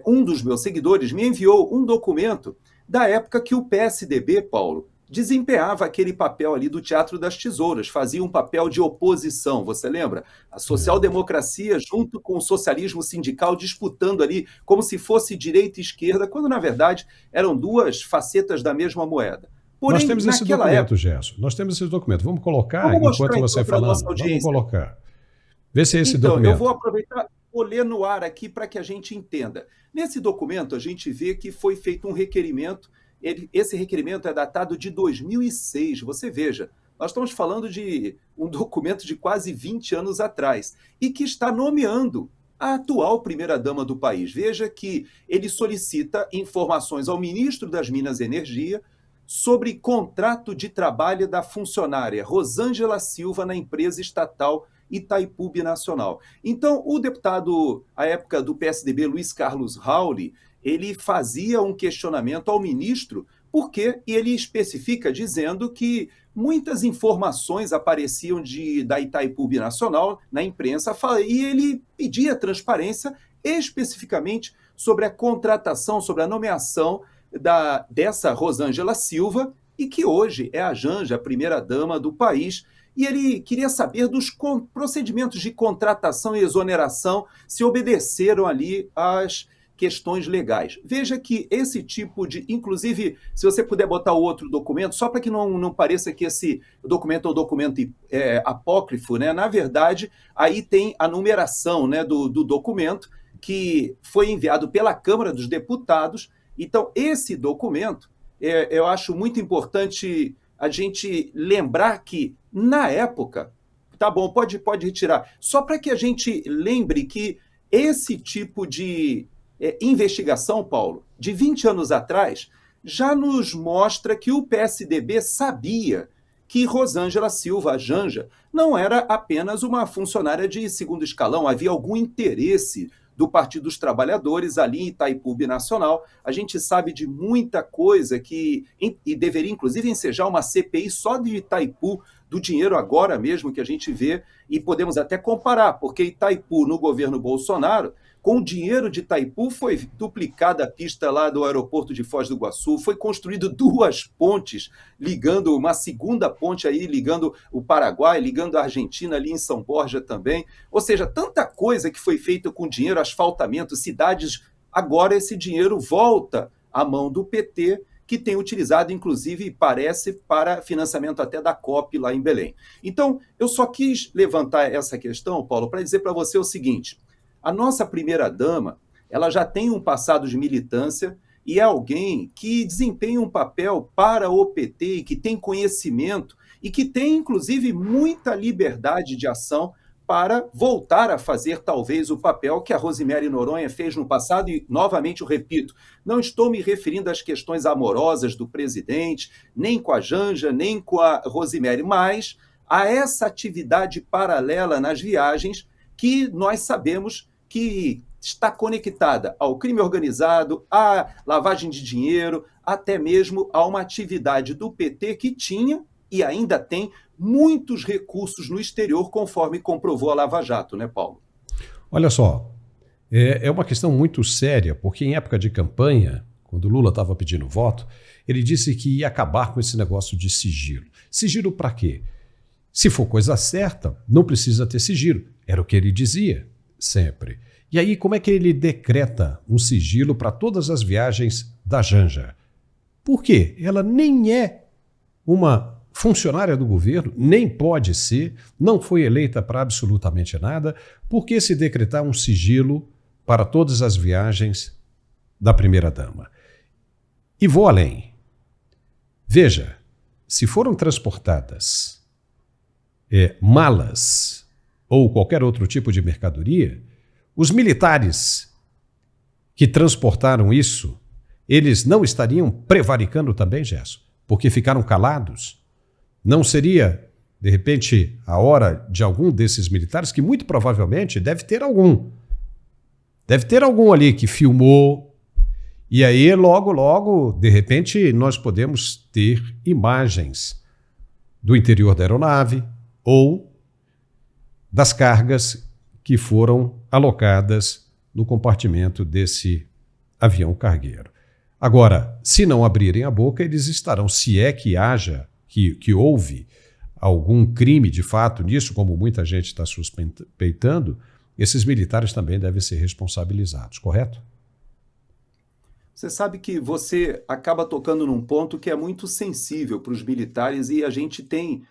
Um dos meus seguidores me enviou um documento da época que o PSDB, Paulo, desempenhava aquele papel ali do Teatro das Tesouras, fazia um papel de oposição, você lembra? A social-democracia junto com o socialismo sindical disputando ali como se fosse direita e esquerda, quando na verdade eram duas facetas da mesma moeda. Porém, nós temos esse documento, Gerson. Nós temos esse documento. Vamos colocar, enquanto você falando. Vamos colocar. Vê se é esse documento. Eu vou aproveitar, vou ler no ar aqui para que a gente entenda. Nesse documento, a gente vê que foi feito um requerimento. Esse requerimento é datado de 2006. Você veja, nós estamos falando de um documento de quase 20 anos atrás e que está nomeando a atual primeira-dama do país. Veja que ele solicita informações ao ministro das Minas e Energia sobre contrato de trabalho da funcionária Rosângela Silva na empresa estatal Itaipu Binacional. Então, o deputado, à época do PSDB, Luiz Carlos Rauli, ele fazia um questionamento ao ministro, porque ele especifica dizendo que muitas informações apareciam da Itaipu Binacional na imprensa, e ele pedia transparência especificamente sobre a contratação, sobre a nomeação dessa Rosângela Silva, e que hoje é a Janja, a primeira-dama do país, e ele queria saber dos procedimentos de contratação e exoneração, se obedeceram ali às questões legais. Veja que esse tipo de... Inclusive, se você puder botar o outro documento, só para que não pareça que esse documento é um documento apócrifo, né? Na verdade, aí tem a numeração, né, do documento, que foi enviado pela Câmara dos Deputados. Então, esse documento, eu acho muito importante a gente lembrar que, na época, tá bom, pode retirar, só para que a gente lembre que esse tipo de investigação, Paulo, de 20 anos atrás, já nos mostra que o PSDB sabia que Rosângela Silva, a Janja, não era apenas uma funcionária de segundo escalão, havia algum interesse do Partido dos Trabalhadores ali em Itaipu Binacional. A gente sabe de muita coisa e deveria inclusive ensejar uma CPI só de Itaipu, do dinheiro agora mesmo que a gente vê, e podemos até comparar, porque Itaipu, no governo Bolsonaro, com o dinheiro de Itaipu, foi duplicada a pista lá do aeroporto de Foz do Iguaçu, foi construído 2 pontes, ligando uma segunda ponte aí, ligando o Paraguai, ligando a Argentina ali em São Borja também. Ou seja, tanta coisa que foi feita com dinheiro, asfaltamento, cidades. Agora esse dinheiro volta à mão do PT, que tem utilizado, inclusive, parece, para financiamento até da COP lá em Belém. Então, eu só quis levantar essa questão, Paulo, para dizer para você o seguinte: a nossa primeira-dama, ela já tem um passado de militância e é alguém que desempenha um papel para o PT e que tem conhecimento e que tem, inclusive, muita liberdade de ação para voltar a fazer, talvez, o papel que a Rosemary Noronha fez no passado. E, novamente, eu repito, não estou me referindo às questões amorosas do presidente, nem com a Janja, nem com a Rosemary, mas a essa atividade paralela nas viagens que nós sabemos que está conectada ao crime organizado, à lavagem de dinheiro, até mesmo a uma atividade do PT que tinha e ainda tem muitos recursos no exterior, conforme comprovou a Lava Jato, né, Paulo? Olha só, é uma questão muito séria, porque em época de campanha, quando Lula estava pedindo voto, ele disse que ia acabar com esse negócio de sigilo. Sigilo para quê? Se for coisa certa, não precisa ter sigilo. Era o que ele dizia sempre. E aí, como é que ele decreta um sigilo para todas as viagens da Janja? Por quê? Ela nem é uma funcionária do governo, nem pode ser, não foi eleita para absolutamente nada. Por que se decretar um sigilo para todas as viagens da primeira-dama? E vou além. Veja, se foram transportadas malas ou qualquer outro tipo de mercadoria, os militares que transportaram isso, eles não estariam prevaricando também, Gerson? Porque ficaram calados? Não seria, de repente, a hora de algum desses militares, que muito provavelmente deve ter algum ali que filmou, e aí logo, de repente, nós podemos ter imagens do interior da aeronave ou das cargas que foram alocadas no compartimento desse avião cargueiro. Agora, se não abrirem a boca, eles estarão, se é que haja, que houve algum crime de fato nisso, como muita gente está suspeitando, esses militares também devem ser responsabilizados, correto? Você sabe que você acaba tocando num ponto que é muito sensível para os militares e a gente tem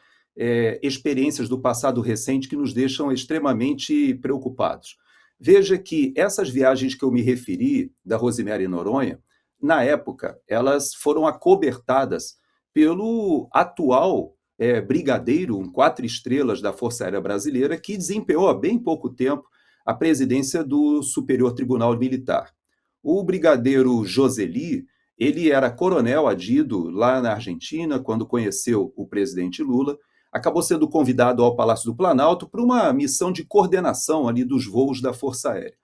experiências do passado recente que nos deixam extremamente preocupados. Veja que essas viagens que eu me referi, da Rosemary Noronha, na época, elas foram acobertadas pelo atual brigadeiro, um 4 estrelas da Força Aérea Brasileira, que desempenhou há bem pouco tempo a presidência do Superior Tribunal Militar. O brigadeiro Joseli, ele era coronel adido lá na Argentina, quando conheceu o presidente Lula, acabou sendo convidado ao Palácio do Planalto para uma missão de coordenação ali dos voos da Força Aérea.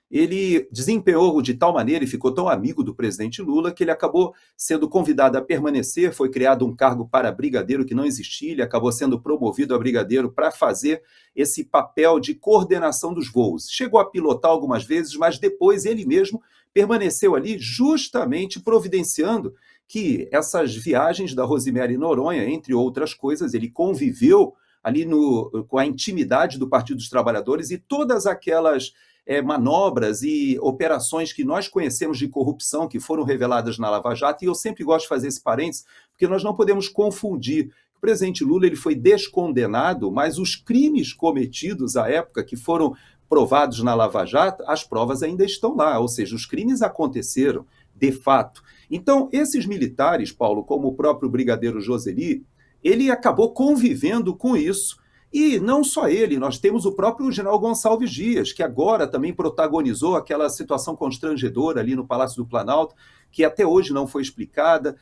Ele desempenhou de tal maneira e ficou tão amigo do presidente Lula que ele acabou sendo convidado a permanecer, foi criado um cargo para brigadeiro que não existia, ele acabou sendo promovido a brigadeiro para fazer esse papel de coordenação dos voos. Chegou a pilotar algumas vezes, mas depois ele mesmo permaneceu ali justamente providenciando que essas viagens da Rosemary Noronha, entre outras coisas, ele conviveu ali com a intimidade do Partido dos Trabalhadores e todas aquelas manobras e operações que nós conhecemos de corrupção que foram reveladas na Lava Jato, e eu sempre gosto de fazer esse parênteses, porque nós não podemos confundir. O presidente Lula ele foi descondenado, mas os crimes cometidos à época, que foram provados na Lava Jato, as provas ainda estão lá, ou seja, os crimes aconteceram de fato. Então, esses militares, Paulo, como o próprio brigadeiro Joseli, ele acabou convivendo com isso. E não só ele, nós temos o próprio general Gonçalves Dias, que agora também protagonizou aquela situação constrangedora ali no Palácio do Planalto, que até hoje não foi explicada,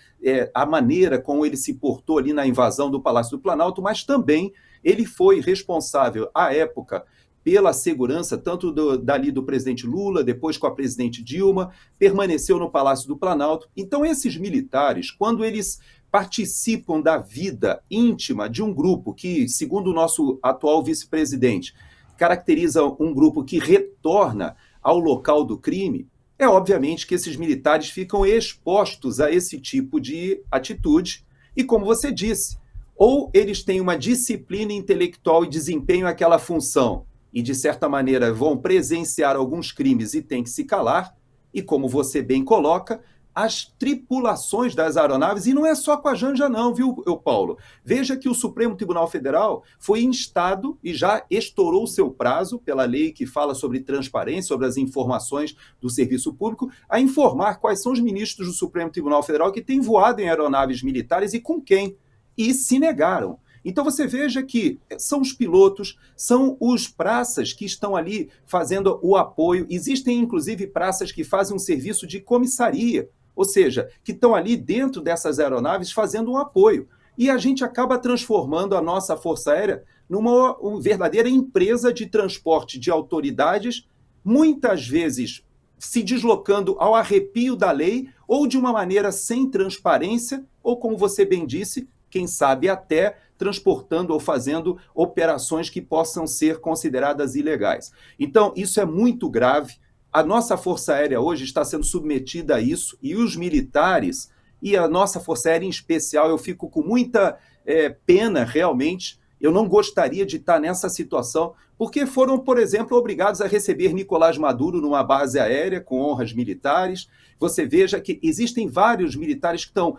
a maneira como ele se portou ali na invasão do Palácio do Planalto, mas também ele foi responsável, à época, pela segurança, tanto dali do presidente Lula, depois com a presidente Dilma, permaneceu no Palácio do Planalto. Então, esses militares, quando eles participam da vida íntima de um grupo que, segundo o nosso atual vice-presidente, caracteriza um grupo que retorna ao local do crime, é obviamente que esses militares ficam expostos a esse tipo de atitude. E como você disse, ou eles têm uma disciplina intelectual e desempenham aquela função e, de certa maneira, vão presenciar alguns crimes e têm que se calar, e como você bem coloca, as tripulações das aeronaves, e não é só com a Janja não, viu, Paulo? Veja que o Supremo Tribunal Federal foi instado e já estourou o seu prazo, pela lei que fala sobre transparência, sobre as informações do serviço público, a informar quais são os ministros do Supremo Tribunal Federal que têm voado em aeronaves militares e com quem, e se negaram. Então você veja que são os pilotos, são os praças que estão ali fazendo o apoio, existem inclusive praças que fazem um serviço de comissaria, ou seja, que estão ali dentro dessas aeronaves fazendo um apoio. E a gente acaba transformando a nossa Força Aérea numa verdadeira empresa de transporte de autoridades, muitas vezes se deslocando ao arrepio da lei, ou de uma maneira sem transparência, ou como você bem disse, quem sabe até transportando ou fazendo operações que possam ser consideradas ilegais. Então, isso é muito grave. A nossa Força Aérea hoje está sendo submetida a isso, e os militares, e a nossa Força Aérea em especial, eu fico com muita pena, realmente. Eu não gostaria de estar nessa situação, porque foram, por exemplo, obrigados a receber Nicolás Maduro numa base aérea com honras militares. Você veja que existem vários militares que estão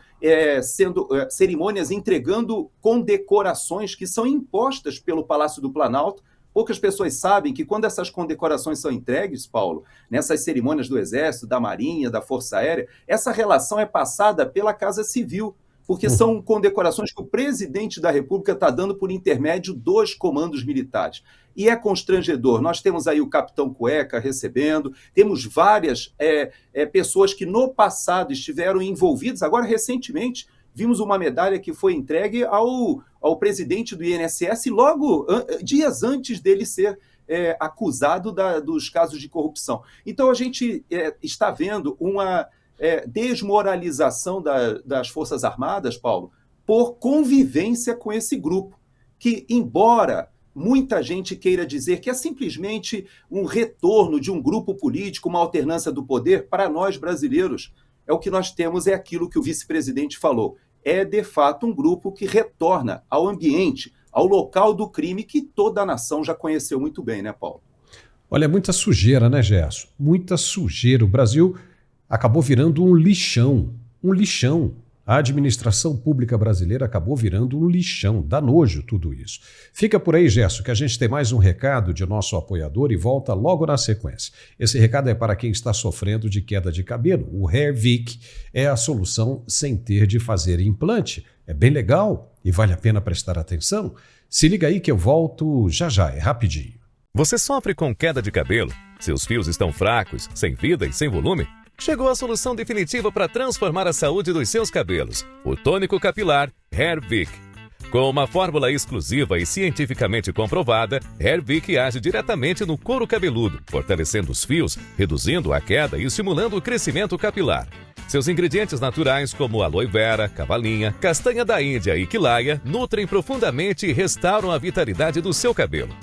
sendo cerimônias entregando condecorações que são impostas pelo Palácio do Planalto. Poucas pessoas sabem que quando essas condecorações são entregues, Paulo, nessas cerimônias do Exército, da Marinha, da Força Aérea, essa relação é passada pela Casa Civil, porque são condecorações que o presidente da República está dando por intermédio dos comandos militares. E é constrangedor. Nós temos aí o capitão Cueca recebendo, temos várias pessoas que no passado estiveram envolvidas. Agora, recentemente, vimos uma medalha que foi entregue ao presidente do INSS logo dias antes dele ser acusado dos casos de corrupção. Então, a gente está vendo uma desmoralização das Forças Armadas, Paulo, por convivência com esse grupo, que, embora muita gente queira dizer que é simplesmente um retorno de um grupo político, uma alternância do poder, para nós brasileiros, o que nós temos é aquilo que o vice-presidente falou. É, de fato, um grupo que retorna ao ambiente, ao local do crime que toda a nação já conheceu muito bem, né, Paulo? Olha, muita sujeira, né, Gerson? Muita sujeira. O Brasil acabou virando um lixão. Um lixão. A administração pública brasileira acabou virando um lixão. Dá nojo tudo isso. Fica por aí, Gerson, que a gente tem mais um recado de nosso apoiador e volta logo na sequência. Esse recado é para quem está sofrendo de queda de cabelo. O Hairvic é a solução sem ter de fazer implante. É bem legal e vale a pena prestar atenção. Se liga aí que eu volto já, é rapidinho. Você sofre com queda de cabelo? Seus fios estão fracos, sem vida e sem volume? Chegou a solução definitiva para transformar a saúde dos seus cabelos, o tônico capilar Hairvic. Com uma fórmula exclusiva e cientificamente comprovada, Hairvic age diretamente no couro cabeludo, fortalecendo os fios, reduzindo a queda e estimulando o crescimento capilar. Seus ingredientes naturais, como aloe vera, cavalinha, castanha da Índia e quilaia, nutrem profundamente e restauram a vitalidade do seu cabelo.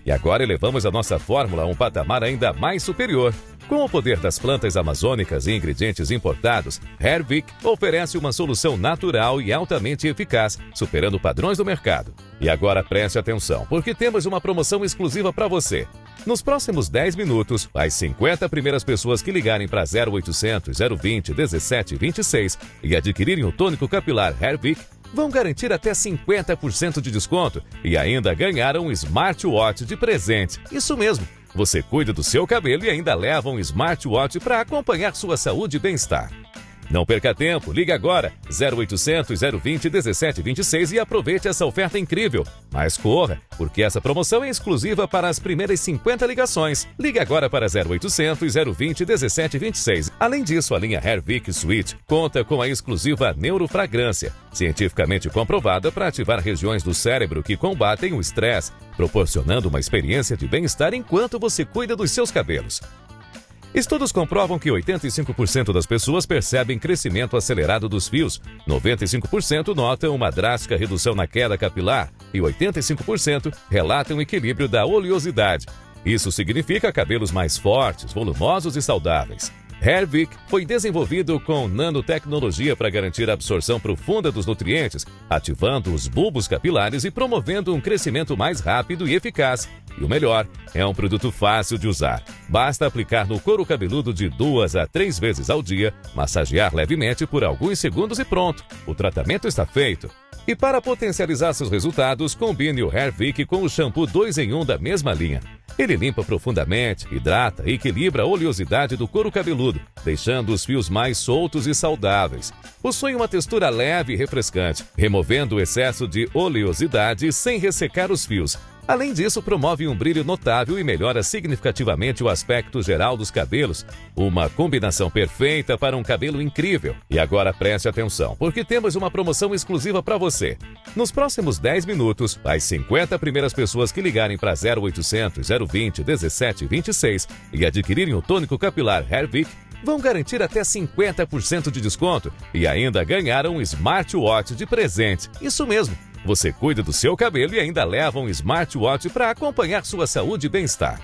E agora elevamos a nossa fórmula a um patamar ainda mais superior. Com o poder das plantas amazônicas e ingredientes importados, Hairvic oferece uma solução natural e altamente eficaz, superando padrões do mercado. E agora preste atenção, porque temos uma promoção exclusiva para você. Nos próximos 10 minutos, as 50 primeiras pessoas que ligarem para 0800 020 17 26 e adquirirem o tônico capilar Hairvic vão garantir até 50% de desconto e ainda ganhar um smartwatch de presente. Isso mesmo, você cuida do seu cabelo e ainda leva um smartwatch para acompanhar sua saúde e bem-estar. Não perca tempo, ligue agora 0800 020 17 26 e aproveite essa oferta incrível. Mas corra, porque essa promoção é exclusiva para as primeiras 50 ligações. Ligue agora para 0800 020 17 26. Além disso, a linha Hairvic Suite conta com a exclusiva neurofragrância, cientificamente comprovada para ativar regiões do cérebro que combatem o estresse, proporcionando uma experiência de bem-estar enquanto você cuida dos seus cabelos. Estudos comprovam que 85% das pessoas percebem crescimento acelerado dos fios, 95% notam uma drástica redução na queda capilar e 85% relatam equilíbrio da oleosidade. Isso significa cabelos mais fortes, volumosos e saudáveis. Hairvic foi desenvolvido com nanotecnologia para garantir a absorção profunda dos nutrientes, ativando os bulbos capilares e promovendo um crescimento mais rápido e eficaz. E o melhor, é um produto fácil de usar. Basta aplicar no couro cabeludo de 2 a 3 vezes ao dia, massagear levemente por alguns segundos e pronto. O tratamento está feito. E para potencializar seus resultados, combine o Hairvic com o shampoo 2 em 1 da mesma linha. Ele limpa profundamente, hidrata e equilibra a oleosidade do couro cabeludo, deixando os fios mais soltos e saudáveis. Possui uma textura leve e refrescante, removendo o excesso de oleosidade sem ressecar os fios. Além disso, promove um brilho notável e melhora significativamente o aspecto geral dos cabelos. Uma combinação perfeita para um cabelo incrível. E agora preste atenção, porque temos uma promoção exclusiva para você. Nos próximos 10 minutos, as 50 primeiras pessoas que ligarem para 0800 020 17 26 e adquirirem o tônico capilar Hairvic vão garantir até 50% de desconto e ainda ganhar um smartwatch de presente. Isso mesmo! Você cuida do seu cabelo e ainda leva um smartwatch para acompanhar sua saúde e bem-estar.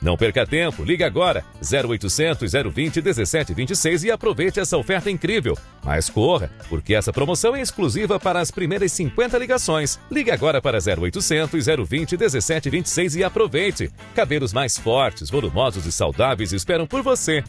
Não perca tempo, ligue agora 0800 020 17 26 e aproveite essa oferta incrível. Mas corra, porque essa promoção é exclusiva para as primeiras 50 ligações. Ligue agora para 0800 020 17 26 e aproveite. Cabelos mais fortes, volumosos e saudáveis esperam por você.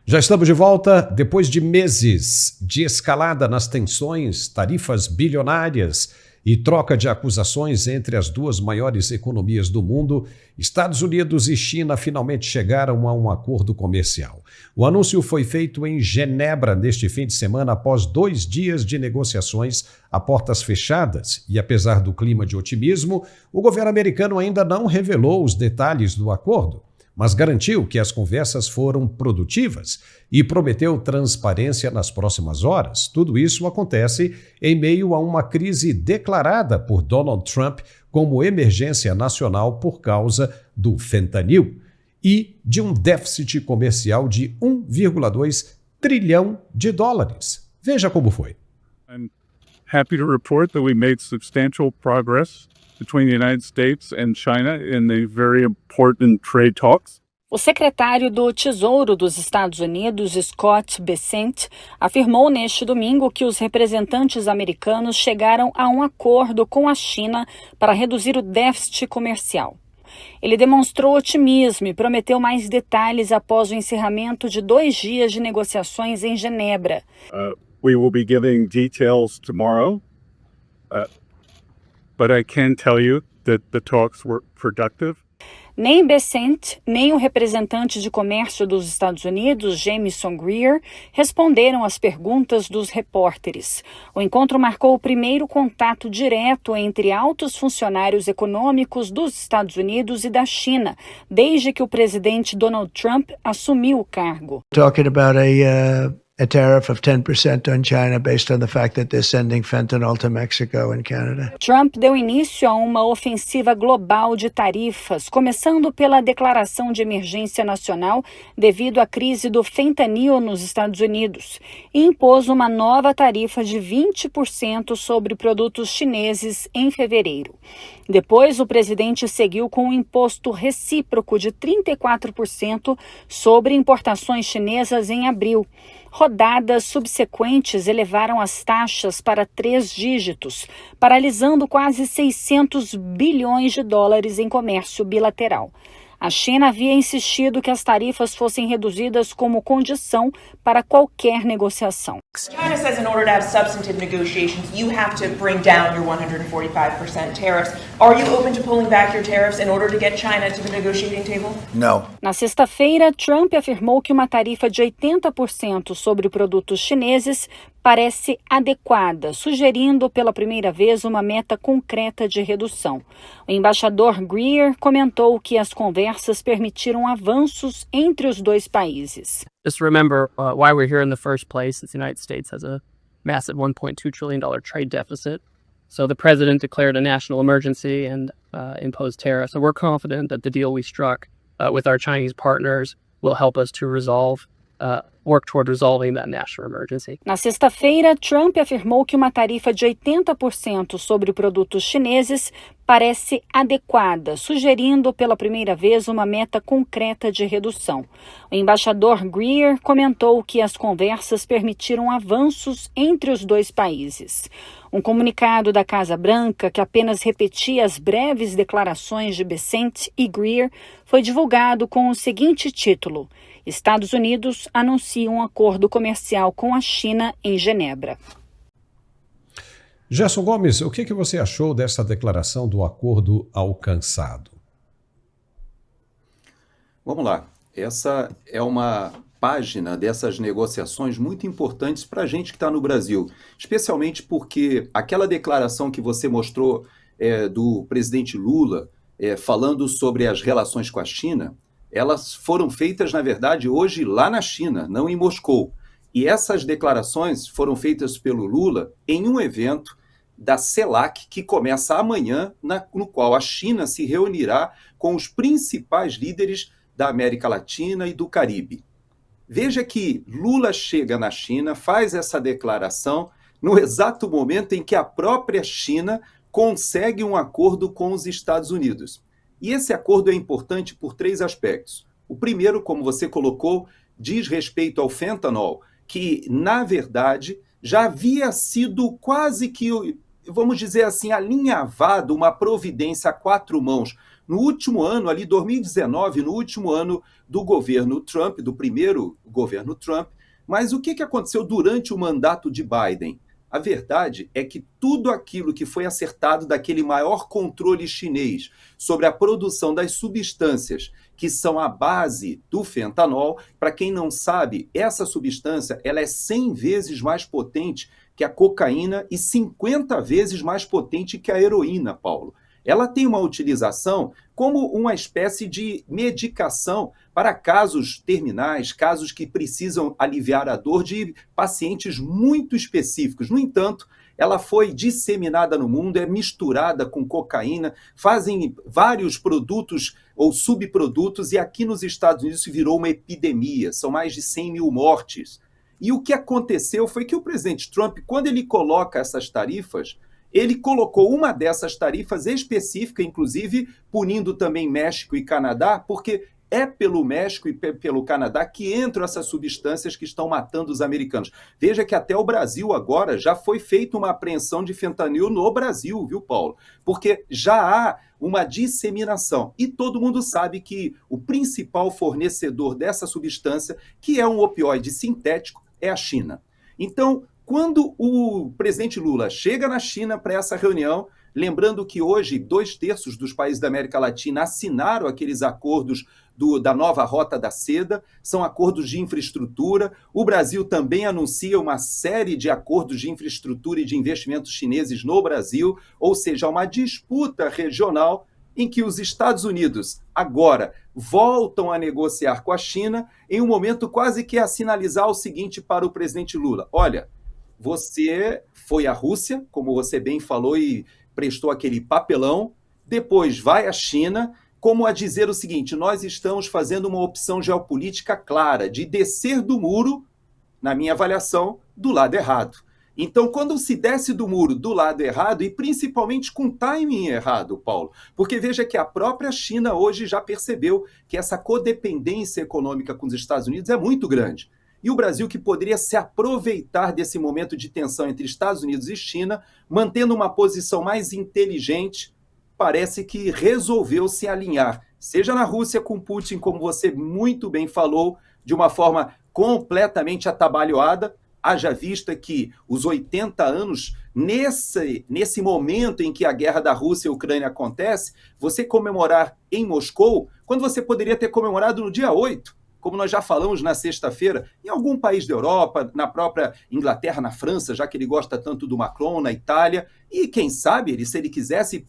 Já estamos de volta depois de meses de escalada nas tensões, tarifas bilionárias e troca de acusações entre as duas maiores economias do mundo. Estados Unidos e China finalmente chegaram a um acordo comercial. O anúncio foi feito em Genebra neste fim de semana após 2 dias de negociações a portas fechadas e, apesar do clima de otimismo, o governo americano ainda não revelou os detalhes do acordo, mas garantiu que as conversas foram produtivas e prometeu transparência nas próximas horas. Tudo isso acontece em meio a uma crise declarada por Donald Trump como emergência nacional por causa do fentanil e de um déficit comercial de 1,2 trilhão de dólares. Veja como foi. I'm happy to report that we made substantial progress between the United States and China in the very important trade talks. O secretário do Tesouro dos Estados Unidos, Scott Bessent, afirmou neste domingo que os representantes americanos chegaram a um acordo com a China para reduzir o déficit comercial. Ele demonstrou otimismo e prometeu mais detalhes após o encerramento de 2 dias de negociações em Genebra. We will be giving details tomorrow. But I can tell you that the talks were productive. Nem Bessent, nem o representante de comércio dos Estados Unidos, Jamieson Greer, responderam às perguntas dos repórteres. O encontro marcou o primeiro contato direto entre altos funcionários econômicos dos Estados Unidos e da China, desde que o presidente Donald Trump assumiu o cargo. Talking about a tariff of 10% on China based on the fact that they're sending fentanyl to Mexico and Canada. Trump deu início a uma ofensiva global de tarifas, começando pela declaração de emergência nacional devido à crise do fentanil nos Estados Unidos, e impôs uma nova tarifa de 20% sobre produtos chineses em fevereiro. Depois, o presidente seguiu com um imposto recíproco de 34% sobre importações chinesas em abril. Rodadas subsequentes elevaram as taxas para 3 dígitos, paralisando quase 600 bilhões de dólares em comércio bilateral. A China havia insistido que as tarifas fossem reduzidas como condição para qualquer negociação. China says in order to have substantive negotiations, you have to bring down your 145% tariffs. Are you open to pulling back your tariffs in order to get China to the negotiating table? No. Na sexta-feira, Trump afirmou que uma tarifa de 80% sobre produtos chineses parece adequada, sugerindo pela primeira vez uma meta concreta de redução. O embaixador Greer comentou que as conversas permitiram avanços entre os dois países. Just remember why we're here in the first place. The United States has a massive $1.2 trillion trade deficit. So the president declared a national emergency and imposed tariffs. So we're confident that the deal we struck with our Chinese partners will help us to resolve work toward resolving that national emergency. Na sexta-feira, Trump afirmou que uma tarifa de 80% sobre produtos chineses parece adequada, sugerindo pela primeira vez uma meta concreta de redução. O embaixador Greer comentou que as conversas permitiram avanços entre os dois países. Um comunicado da Casa Branca, que apenas repetia as breves declarações de Bessent e Greer, foi divulgado com o seguinte título: Estados Unidos anuncia um acordo comercial com a China em Genebra. Gerson Gomes, o que você achou dessa declaração do acordo alcançado? Vamos lá. Essa é uma página dessas negociações muito importantes para a gente que está no Brasil, especialmente porque aquela declaração que você mostrou do presidente Lula falando sobre as relações com a China, elas foram feitas, na verdade, hoje lá na China, não em Moscou. E essas declarações foram feitas pelo Lula em um evento da CELAC, que começa amanhã, no qual a China se reunirá com os principais líderes da América Latina e do Caribe. Veja que Lula chega na China, faz essa declaração no exato momento em que a própria China consegue um acordo com os Estados Unidos. E esse acordo é importante por 3 aspectos. O primeiro, como você colocou, diz respeito ao fentanol, que, na verdade, já havia sido quase que, vamos dizer assim, alinhavado uma providência a 4 mãos. No último ano, ali 2019, no último ano do governo Trump, do primeiro governo Trump, mas o que aconteceu durante o mandato de Biden? A verdade é que tudo aquilo que foi acertado daquele maior controle chinês sobre a produção das substâncias que são a base do fentanol, para quem não sabe, essa substância ela é 100 vezes mais potente que a cocaína e 50 vezes mais potente que a heroína, Paulo. Ela tem uma utilização como uma espécie de medicação para casos terminais, casos que precisam aliviar a dor de pacientes muito específicos. No entanto, ela foi disseminada no mundo, é misturada com cocaína, fazem vários produtos ou subprodutos, e aqui nos Estados Unidos se virou uma epidemia, são mais de 100 mil mortes. E o que aconteceu foi que o presidente Trump, quando ele coloca essas tarifas, ele colocou uma dessas tarifas específica, inclusive punindo também México e Canadá, porque é pelo México e pelo Canadá que entram essas substâncias que estão matando os americanos. Veja que até o Brasil agora já foi feita uma apreensão de fentanil no Brasil, viu, Paulo? Porque já há uma disseminação. E todo mundo sabe que o principal fornecedor dessa substância, que é um opioide sintético, é a China. Então, quando o presidente Lula chega na China para essa reunião, lembrando que hoje 2/3 dos países da América Latina assinaram aqueles acordos da nova Rota da Seda, são acordos de infraestrutura. O Brasil também anuncia uma série de acordos de infraestrutura e de investimentos chineses no Brasil, ou seja, uma disputa regional em que os Estados Unidos agora voltam a negociar com a China em um momento quase que a sinalizar o seguinte para o presidente Lula: olha, você foi à Rússia, como você bem falou, e prestou aquele papelão, depois vai à China, como a dizer o seguinte: nós estamos fazendo uma opção geopolítica clara de descer do muro, na minha avaliação, do lado errado. Então, quando se desce do muro do lado errado, e principalmente com timing errado, Paulo, porque veja que a própria China hoje já percebeu que essa codependência econômica com os Estados Unidos é muito grande. E o Brasil, que poderia se aproveitar desse momento de tensão entre Estados Unidos e China, mantendo uma posição mais inteligente, parece que resolveu se alinhar, seja na Rússia com Putin, como você muito bem falou, de uma forma completamente atabalhoada, haja vista que os 80 anos, nesse momento em que a guerra da Rússia e Ucrânia acontece, você comemorar em Moscou, quando você poderia ter comemorado no dia 8, como nós já falamos na sexta-feira, em algum país da Europa, na própria Inglaterra, na França, já que ele gosta tanto do Macron, na Itália, e quem sabe, se ele quisesse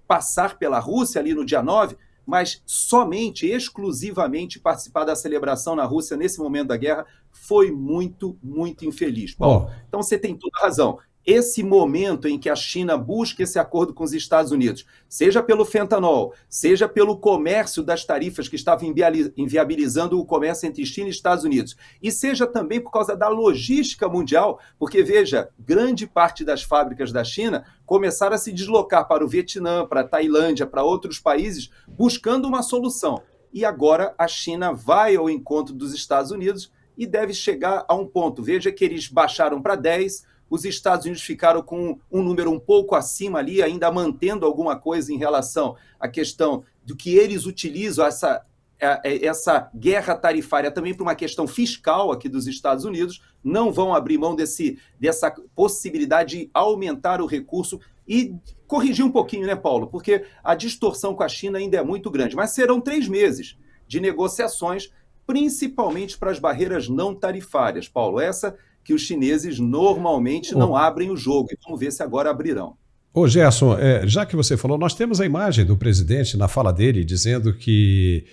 passar pela Rússia ali no dia 9, mas somente, exclusivamente participar da celebração na Rússia nesse momento da guerra foi muito, muito infeliz, Paulo. Então você tem toda a razão. esse momento em que a China busca esse acordo com os Estados Unidos, seja pelo fentanol, seja pelo comércio das tarifas que estavam inviabilizando o comércio entre China e Estados Unidos, e seja também por causa da logística mundial, porque, veja, grande parte das fábricas da China começaram a se deslocar para o Vietnã, para a Tailândia, para outros países, buscando uma solução. E agora a China vai ao encontro dos Estados Unidos e deve chegar a um ponto. Veja que eles baixaram para 10%, os Estados Unidos ficaram com um número um pouco acima ali, ainda mantendo alguma coisa em relação à questão do que eles utilizam essa guerra tarifária também para uma questão fiscal aqui dos Estados Unidos, não vão abrir mão dessa possibilidade de aumentar o recurso e corrigir um pouquinho, né, Paulo? Porque a distorção com a China ainda é muito grande, mas serão 3 meses de negociações, principalmente para as barreiras não tarifárias, Paulo, essa que os chineses normalmente não abrem o jogo, e vamos ver se agora abrirão. Ô Gerson, já que você falou, nós temos a imagem do presidente na fala dele dizendo que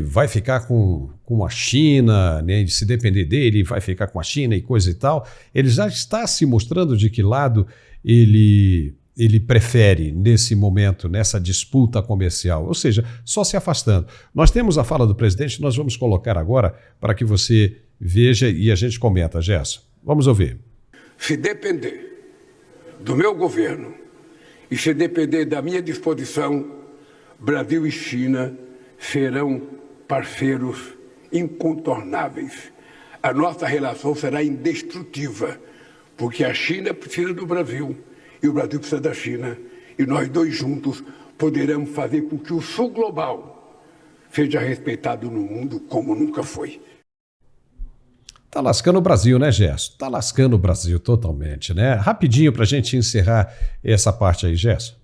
vai ficar com a China, né, se depender dele, vai ficar com a China e coisa e tal. Ele já está se mostrando de que lado ele prefere nesse momento, nessa disputa comercial, ou seja, só se afastando. Nós temos a fala do presidente, nós vamos colocar agora para que você veja e a gente comenta, Gerson. Vamos ouvir. Se depender do meu governo e se depender da minha disposição, Brasil e China serão parceiros incontornáveis. A nossa relação será indestrutível, porque a China precisa do Brasil e o Brasil precisa da China, e nós dois juntos poderemos fazer com que o Sul global seja respeitado no mundo como nunca foi. Tá lascando o Brasil, né, Gerson? Tá lascando o Brasil totalmente, né? Rapidinho para a gente encerrar essa parte aí, Gerson.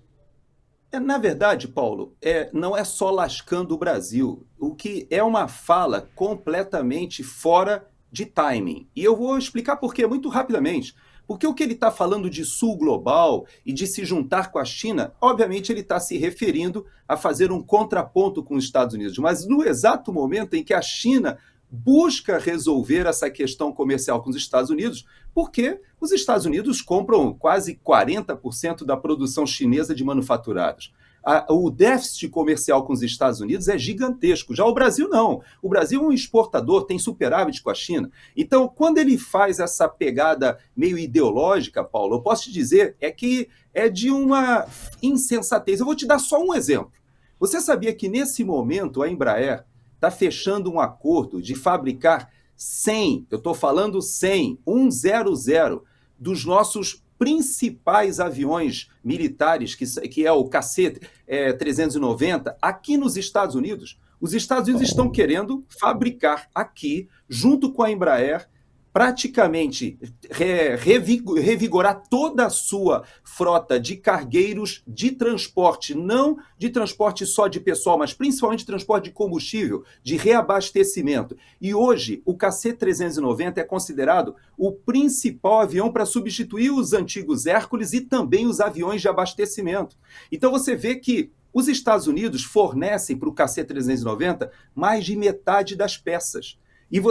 Na verdade, Paulo, não é só lascando o Brasil, o que é uma fala completamente fora de timing. E eu vou explicar por quê muito rapidamente. Porque o que ele está falando de sul global e de se juntar com a China, obviamente ele está se referindo a fazer um contraponto com os Estados Unidos. Mas no exato momento em que a China busca resolver essa questão comercial com os Estados Unidos, porque os Estados Unidos compram quase 40% da produção chinesa de manufaturados. O déficit comercial com os Estados Unidos é gigantesco. Já o Brasil não. O Brasil é um exportador, tem superávit com a China. Então, quando ele faz essa pegada meio ideológica, Paulo, eu posso te dizer que é de uma insensatez. Eu vou te dar só um exemplo. Você sabia que nesse momento a Embraer está fechando um acordo de fabricar 100, eu estou falando 100, 100, dos nossos principais aviões militares, que é o KC-390, aqui nos Estados Unidos? Os Estados Unidos estão querendo fabricar aqui, junto com a Embraer, praticamente revigorar toda a sua frota de cargueiros de transporte, não de transporte só de pessoal, mas principalmente de transporte de combustível, de reabastecimento. E hoje o KC-390 é considerado o principal avião para substituir os antigos Hércules e também os aviões de abastecimento. Então você vê que os Estados Unidos fornecem para o KC-390 mais de metade das peças. E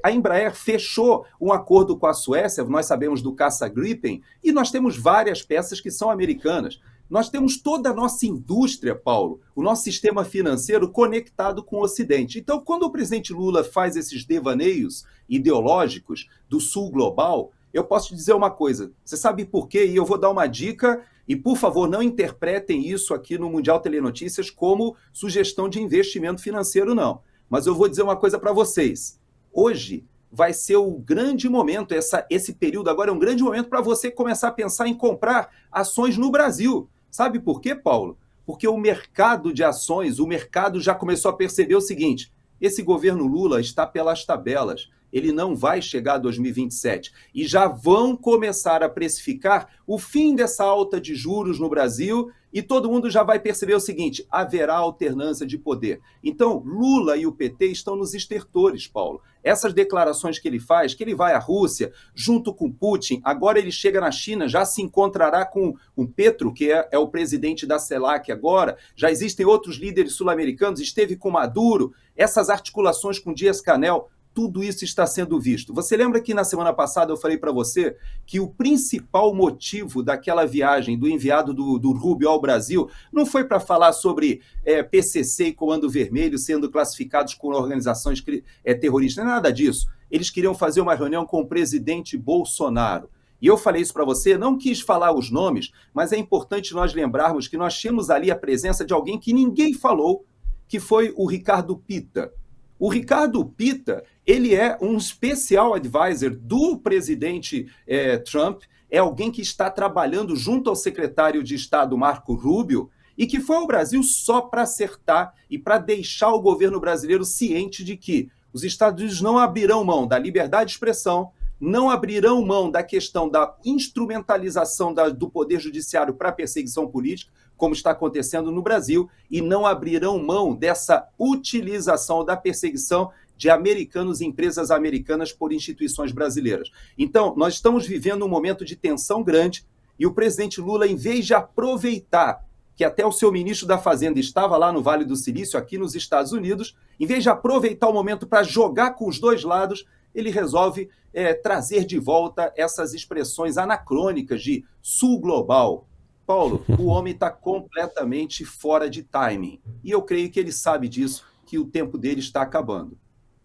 a Embraer fechou um acordo com a Suécia, nós sabemos do caça Gripen, e nós temos várias peças que são americanas. Nós temos toda a nossa indústria, Paulo, o nosso sistema financeiro conectado com o Ocidente. Então, quando o presidente Lula faz esses devaneios ideológicos do Sul global, eu posso te dizer uma coisa, você sabe por quê? E eu vou dar uma dica, e por favor, não interpretem isso aqui no Mundial Telenotícias como sugestão de investimento financeiro, não. Mas eu vou dizer uma coisa para vocês. Hoje vai ser o grande momento, esse período agora é um grande momento para você começar a pensar em comprar ações no Brasil. Sabe por quê, Paulo? Porque o mercado de ações, o mercado já começou a perceber o seguinte, esse governo Lula está pelas tabelas, ele não vai chegar a 2027 e já vão começar a precificar o fim dessa alta de juros no Brasil e todo mundo já vai perceber o seguinte, haverá alternância de poder. Então, Lula e o PT estão nos estertores, Paulo. Essas declarações que ele faz, que ele vai à Rússia, junto com Putin, agora ele chega na China, já se encontrará com o Petro, que é o presidente da CELAC agora, já existem outros líderes sul-americanos, esteve com Maduro, essas articulações com Dias-Canel, tudo isso está sendo visto? Você lembra que na semana passada eu falei para você que o principal motivo daquela viagem do enviado do Rubio ao Brasil não foi para falar sobre PCC e Comando Vermelho sendo classificados como organizações terroristas, não é nada disso. Eles queriam fazer uma reunião com o presidente Bolsonaro. E eu falei isso para você, não quis falar os nomes, mas é importante nós lembrarmos que nós tínhamos ali a presença de alguém que ninguém falou, que foi o Ricardo Pitta. O Ricardo Pitta, ele é um special advisor do presidente Trump, é alguém que está trabalhando junto ao secretário de Estado Marco Rubio e que foi ao Brasil só para acertar e para deixar o governo brasileiro ciente de que os Estados Unidos não abrirão mão da liberdade de expressão, não abrirão mão da questão da instrumentalização do poder judiciário para perseguição política, como está acontecendo no Brasil, e não abrirão mão dessa utilização da perseguição de americanos e empresas americanas por instituições brasileiras. Então, nós estamos vivendo um momento de tensão grande e o presidente Lula, em vez de aproveitar que até o seu ministro da Fazenda estava lá no Vale do Silício, aqui nos Estados Unidos, em vez de aproveitar o momento para jogar com os dois lados, ele resolve trazer de volta essas expressões anacrônicas de sul global. Paulo, o homem está completamente fora de timing. E eu creio que ele sabe disso, que o tempo dele está acabando.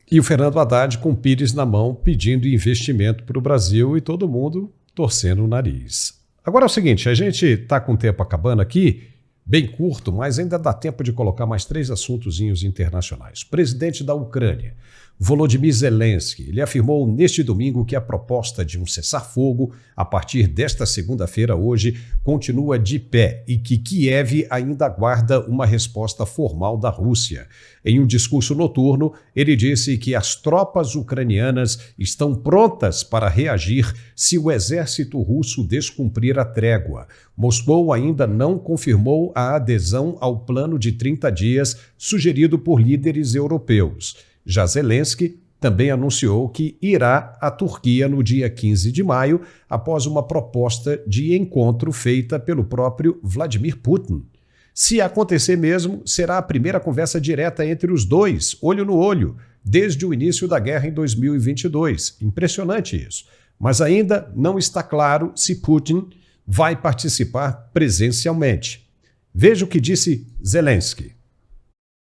E o Fernando Haddad com o Pires na mão, pedindo investimento para o Brasil e todo mundo torcendo o nariz. Agora é o seguinte, a gente está com o tempo acabando aqui, bem curto, mas ainda dá tempo de colocar mais 3 assuntozinhos internacionais. Presidente da Ucrânia, Volodymyr Zelensky, ele afirmou neste domingo que a proposta de um cessar-fogo, a partir desta segunda-feira hoje, continua de pé e que Kiev ainda aguarda uma resposta formal da Rússia. Em um discurso noturno, ele disse que as tropas ucranianas estão prontas para reagir se o exército russo descumprir a trégua. Moscou ainda não confirmou a adesão ao plano de 30 dias sugerido por líderes europeus. Já Zelensky também anunciou que irá à Turquia no dia 15 de maio, após uma proposta de encontro feita pelo próprio Vladimir Putin. Se acontecer mesmo, será a primeira conversa direta entre os dois, olho no olho, desde o início da guerra em 2022. Impressionante isso. Mas ainda não está claro se Putin vai participar presencialmente. Veja o que disse Zelensky.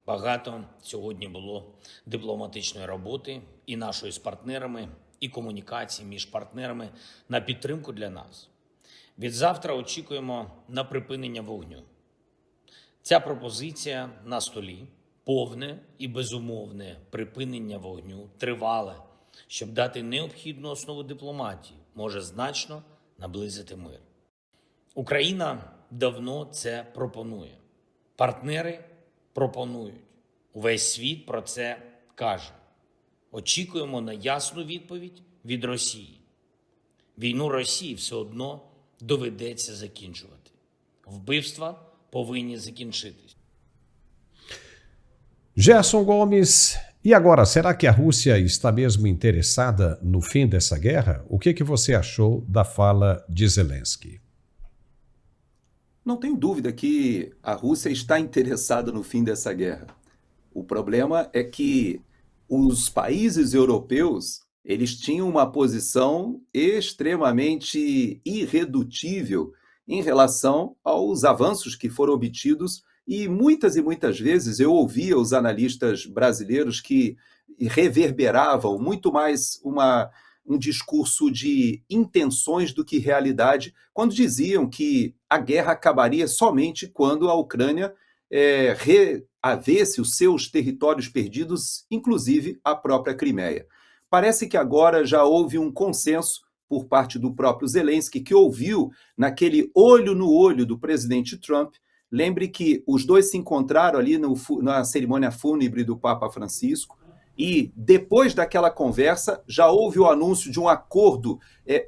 Багато сьогодні було дипломатичної роботи і нашої з партнерами, і комунікації між партнерами на підтримку для нас. Від завтра очікуємо на припинення вогню. Ця пропозиція на столі – повне і безумовне припинення вогню, тривале, щоб дати необхідну основу дипломатії, може значно наблизити мир. Україна давно це пропонує. Партнери пропонують. Увесь світ про це каже. Очікуємо на ясну відповідь від Росії. Війну Росії все одно доведеться закінчувати. Вбивства повинні закінчитись. Gerson Gomes, e agora, será que a Rússia está mesmo interessada no fim dessa guerra? O que você achou da fala de Zelensky? Não tenho dúvida que a Rússia está interessada no fim dessa guerra. O problema é que os países europeus, eles tinham uma posição extremamente irredutível em relação aos avanços que foram obtidos e muitas vezes eu ouvia os analistas brasileiros que reverberavam muito mais um discurso de intenções do que realidade, quando diziam que a guerra acabaria somente quando a Ucrânia reavesse os seus territórios perdidos, inclusive a própria Crimeia. Parece que agora já houve um consenso por parte do próprio Zelensky, que ouviu naquele olho no olho do presidente Trump. Lembre que os dois se encontraram ali na cerimônia fúnebre do Papa Francisco, e depois daquela conversa já houve o anúncio de um acordo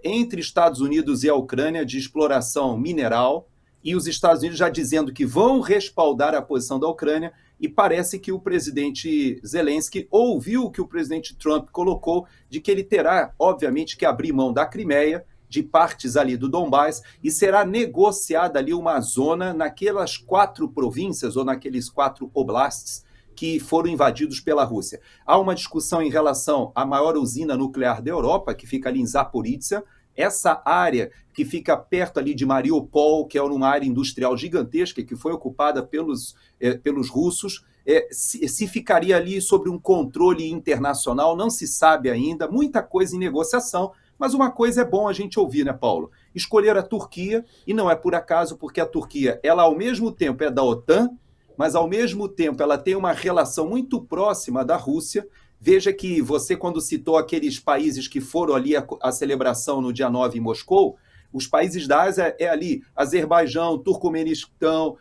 entre Estados Unidos e a Ucrânia de exploração mineral, e os Estados Unidos já dizendo que vão respaldar a posição da Ucrânia, e parece que o presidente Zelensky ouviu o que o presidente Trump colocou, de que ele terá, obviamente, que abrir mão da Crimeia, de partes ali do Donbás, e será negociada ali uma zona naquelas 4 províncias, ou naqueles 4 oblasts, que foram invadidos pela Rússia. Há uma discussão em relação à maior usina nuclear da Europa, que fica ali em Zaporizhzhia. Essa área que fica perto ali de Mariupol, que é uma área industrial gigantesca que foi ocupada pelos russos, se ficaria ali sob um controle internacional, não se sabe ainda, muita coisa em negociação, mas uma coisa é bom a gente ouvir, né, Paulo? Escolher a Turquia, e não é por acaso, porque a Turquia, ela ao mesmo tempo é da OTAN, mas ao mesmo tempo ela tem uma relação muito próxima da Rússia. Veja que você, quando citou aqueles países que foram ali à celebração no dia 9 em Moscou, os países da Ásia ali, Azerbaijão, Turcomenistão,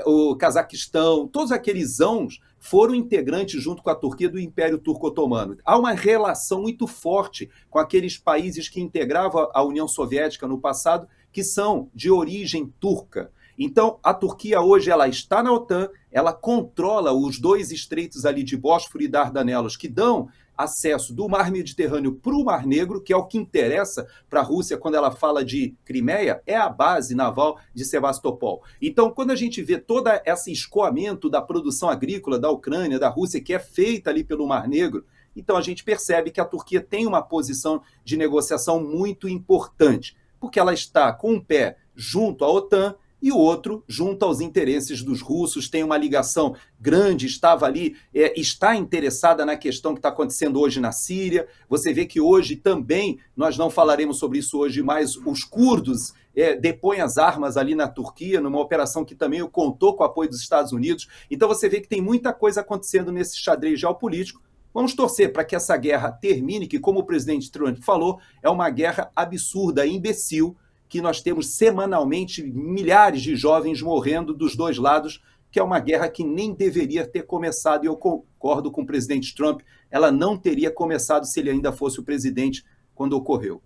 o Cazaquistão, todos aqueles ãos foram integrantes junto com a Turquia do Império Turco-Otomano. Há uma relação muito forte com aqueles países que integravam a União Soviética no passado, que são de origem turca. Então, a Turquia hoje ela está na OTAN, ela controla os 2 estreitos ali de Bósforo e Dardanelos, que dão acesso do Mar Mediterrâneo para o Mar Negro, que é o que interessa para a Rússia quando ela fala de Crimeia, é a base naval de Sebastopol. Então, quando a gente vê todo esse escoamento da produção agrícola da Ucrânia, da Rússia, que é feita ali pelo Mar Negro, então a gente percebe que a Turquia tem uma posição de negociação muito importante, porque ela está com um pé junto à OTAN, e o outro junto aos interesses dos russos, tem uma ligação grande, estava ali, está interessada na questão que está acontecendo hoje na Síria. Você vê que hoje também, nós não falaremos sobre isso hoje, mas os curdos depõem as armas ali na Turquia, numa operação que também contou com o apoio dos Estados Unidos. Então você vê que tem muita coisa acontecendo nesse xadrez geopolítico. Vamos torcer para que essa guerra termine, que, como o presidente Trump falou, é uma guerra absurda, imbecil, que nós temos semanalmente milhares de jovens morrendo dos 2 lados, que é uma guerra que nem deveria ter começado, e eu concordo com o presidente Trump, ela não teria começado se ele ainda fosse o presidente quando ocorreu.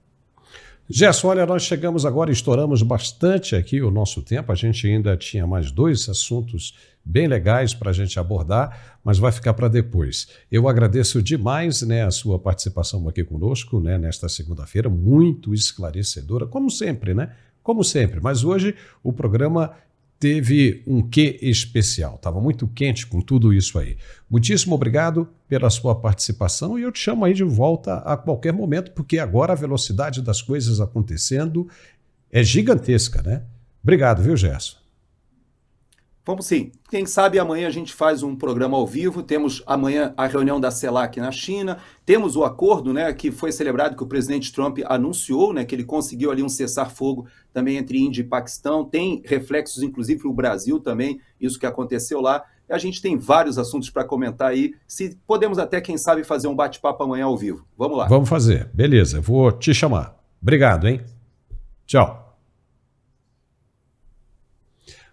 Gerson, olha, nós chegamos agora, estouramos bastante aqui o nosso tempo, a gente ainda tinha mais 2 assuntos bem legais para a gente abordar, mas vai ficar para depois. Eu agradeço demais, né, a sua participação aqui conosco, né, nesta segunda-feira, muito esclarecedora, como sempre, né? Como sempre, mas hoje o programa teve um quê especial, estava muito quente com tudo isso aí. Muitíssimo obrigado pela sua participação e eu te chamo aí de volta a qualquer momento, porque agora a velocidade das coisas acontecendo é gigantesca, né? Obrigado, viu, Gerson? Vamos sim. Quem sabe amanhã a gente faz um programa ao vivo. Temos amanhã a reunião da CELAC na China. Temos o acordo, né, que foi celebrado, que o presidente Trump anunciou, né, que ele conseguiu ali um cessar-fogo também entre Índia e Paquistão. Tem reflexos, inclusive, para o Brasil também, isso que aconteceu lá. A gente tem vários assuntos para comentar aí. Se podemos até, quem sabe, fazer um bate-papo amanhã ao vivo. Vamos lá. Vamos fazer. Beleza, eu vou te chamar. Obrigado, hein? Tchau.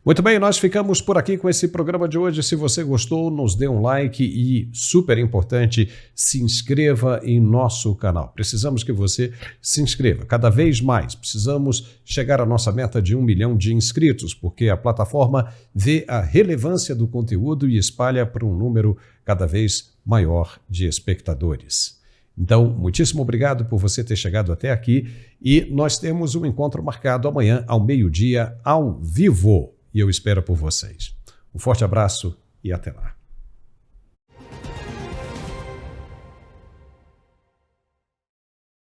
Muito bem, nós ficamos por aqui com esse programa de hoje. Se você gostou, nos dê um like e, super importante, se inscreva em nosso canal. Precisamos que você se inscreva cada vez mais. Precisamos chegar à nossa meta de 1 milhão de inscritos, porque a plataforma vê a relevância do conteúdo e espalha para um número cada vez maior de espectadores. Então, muitíssimo obrigado por você ter chegado até aqui e nós temos um encontro marcado amanhã ao meio-dia, ao vivo. E eu espero por vocês. Um forte abraço e até lá.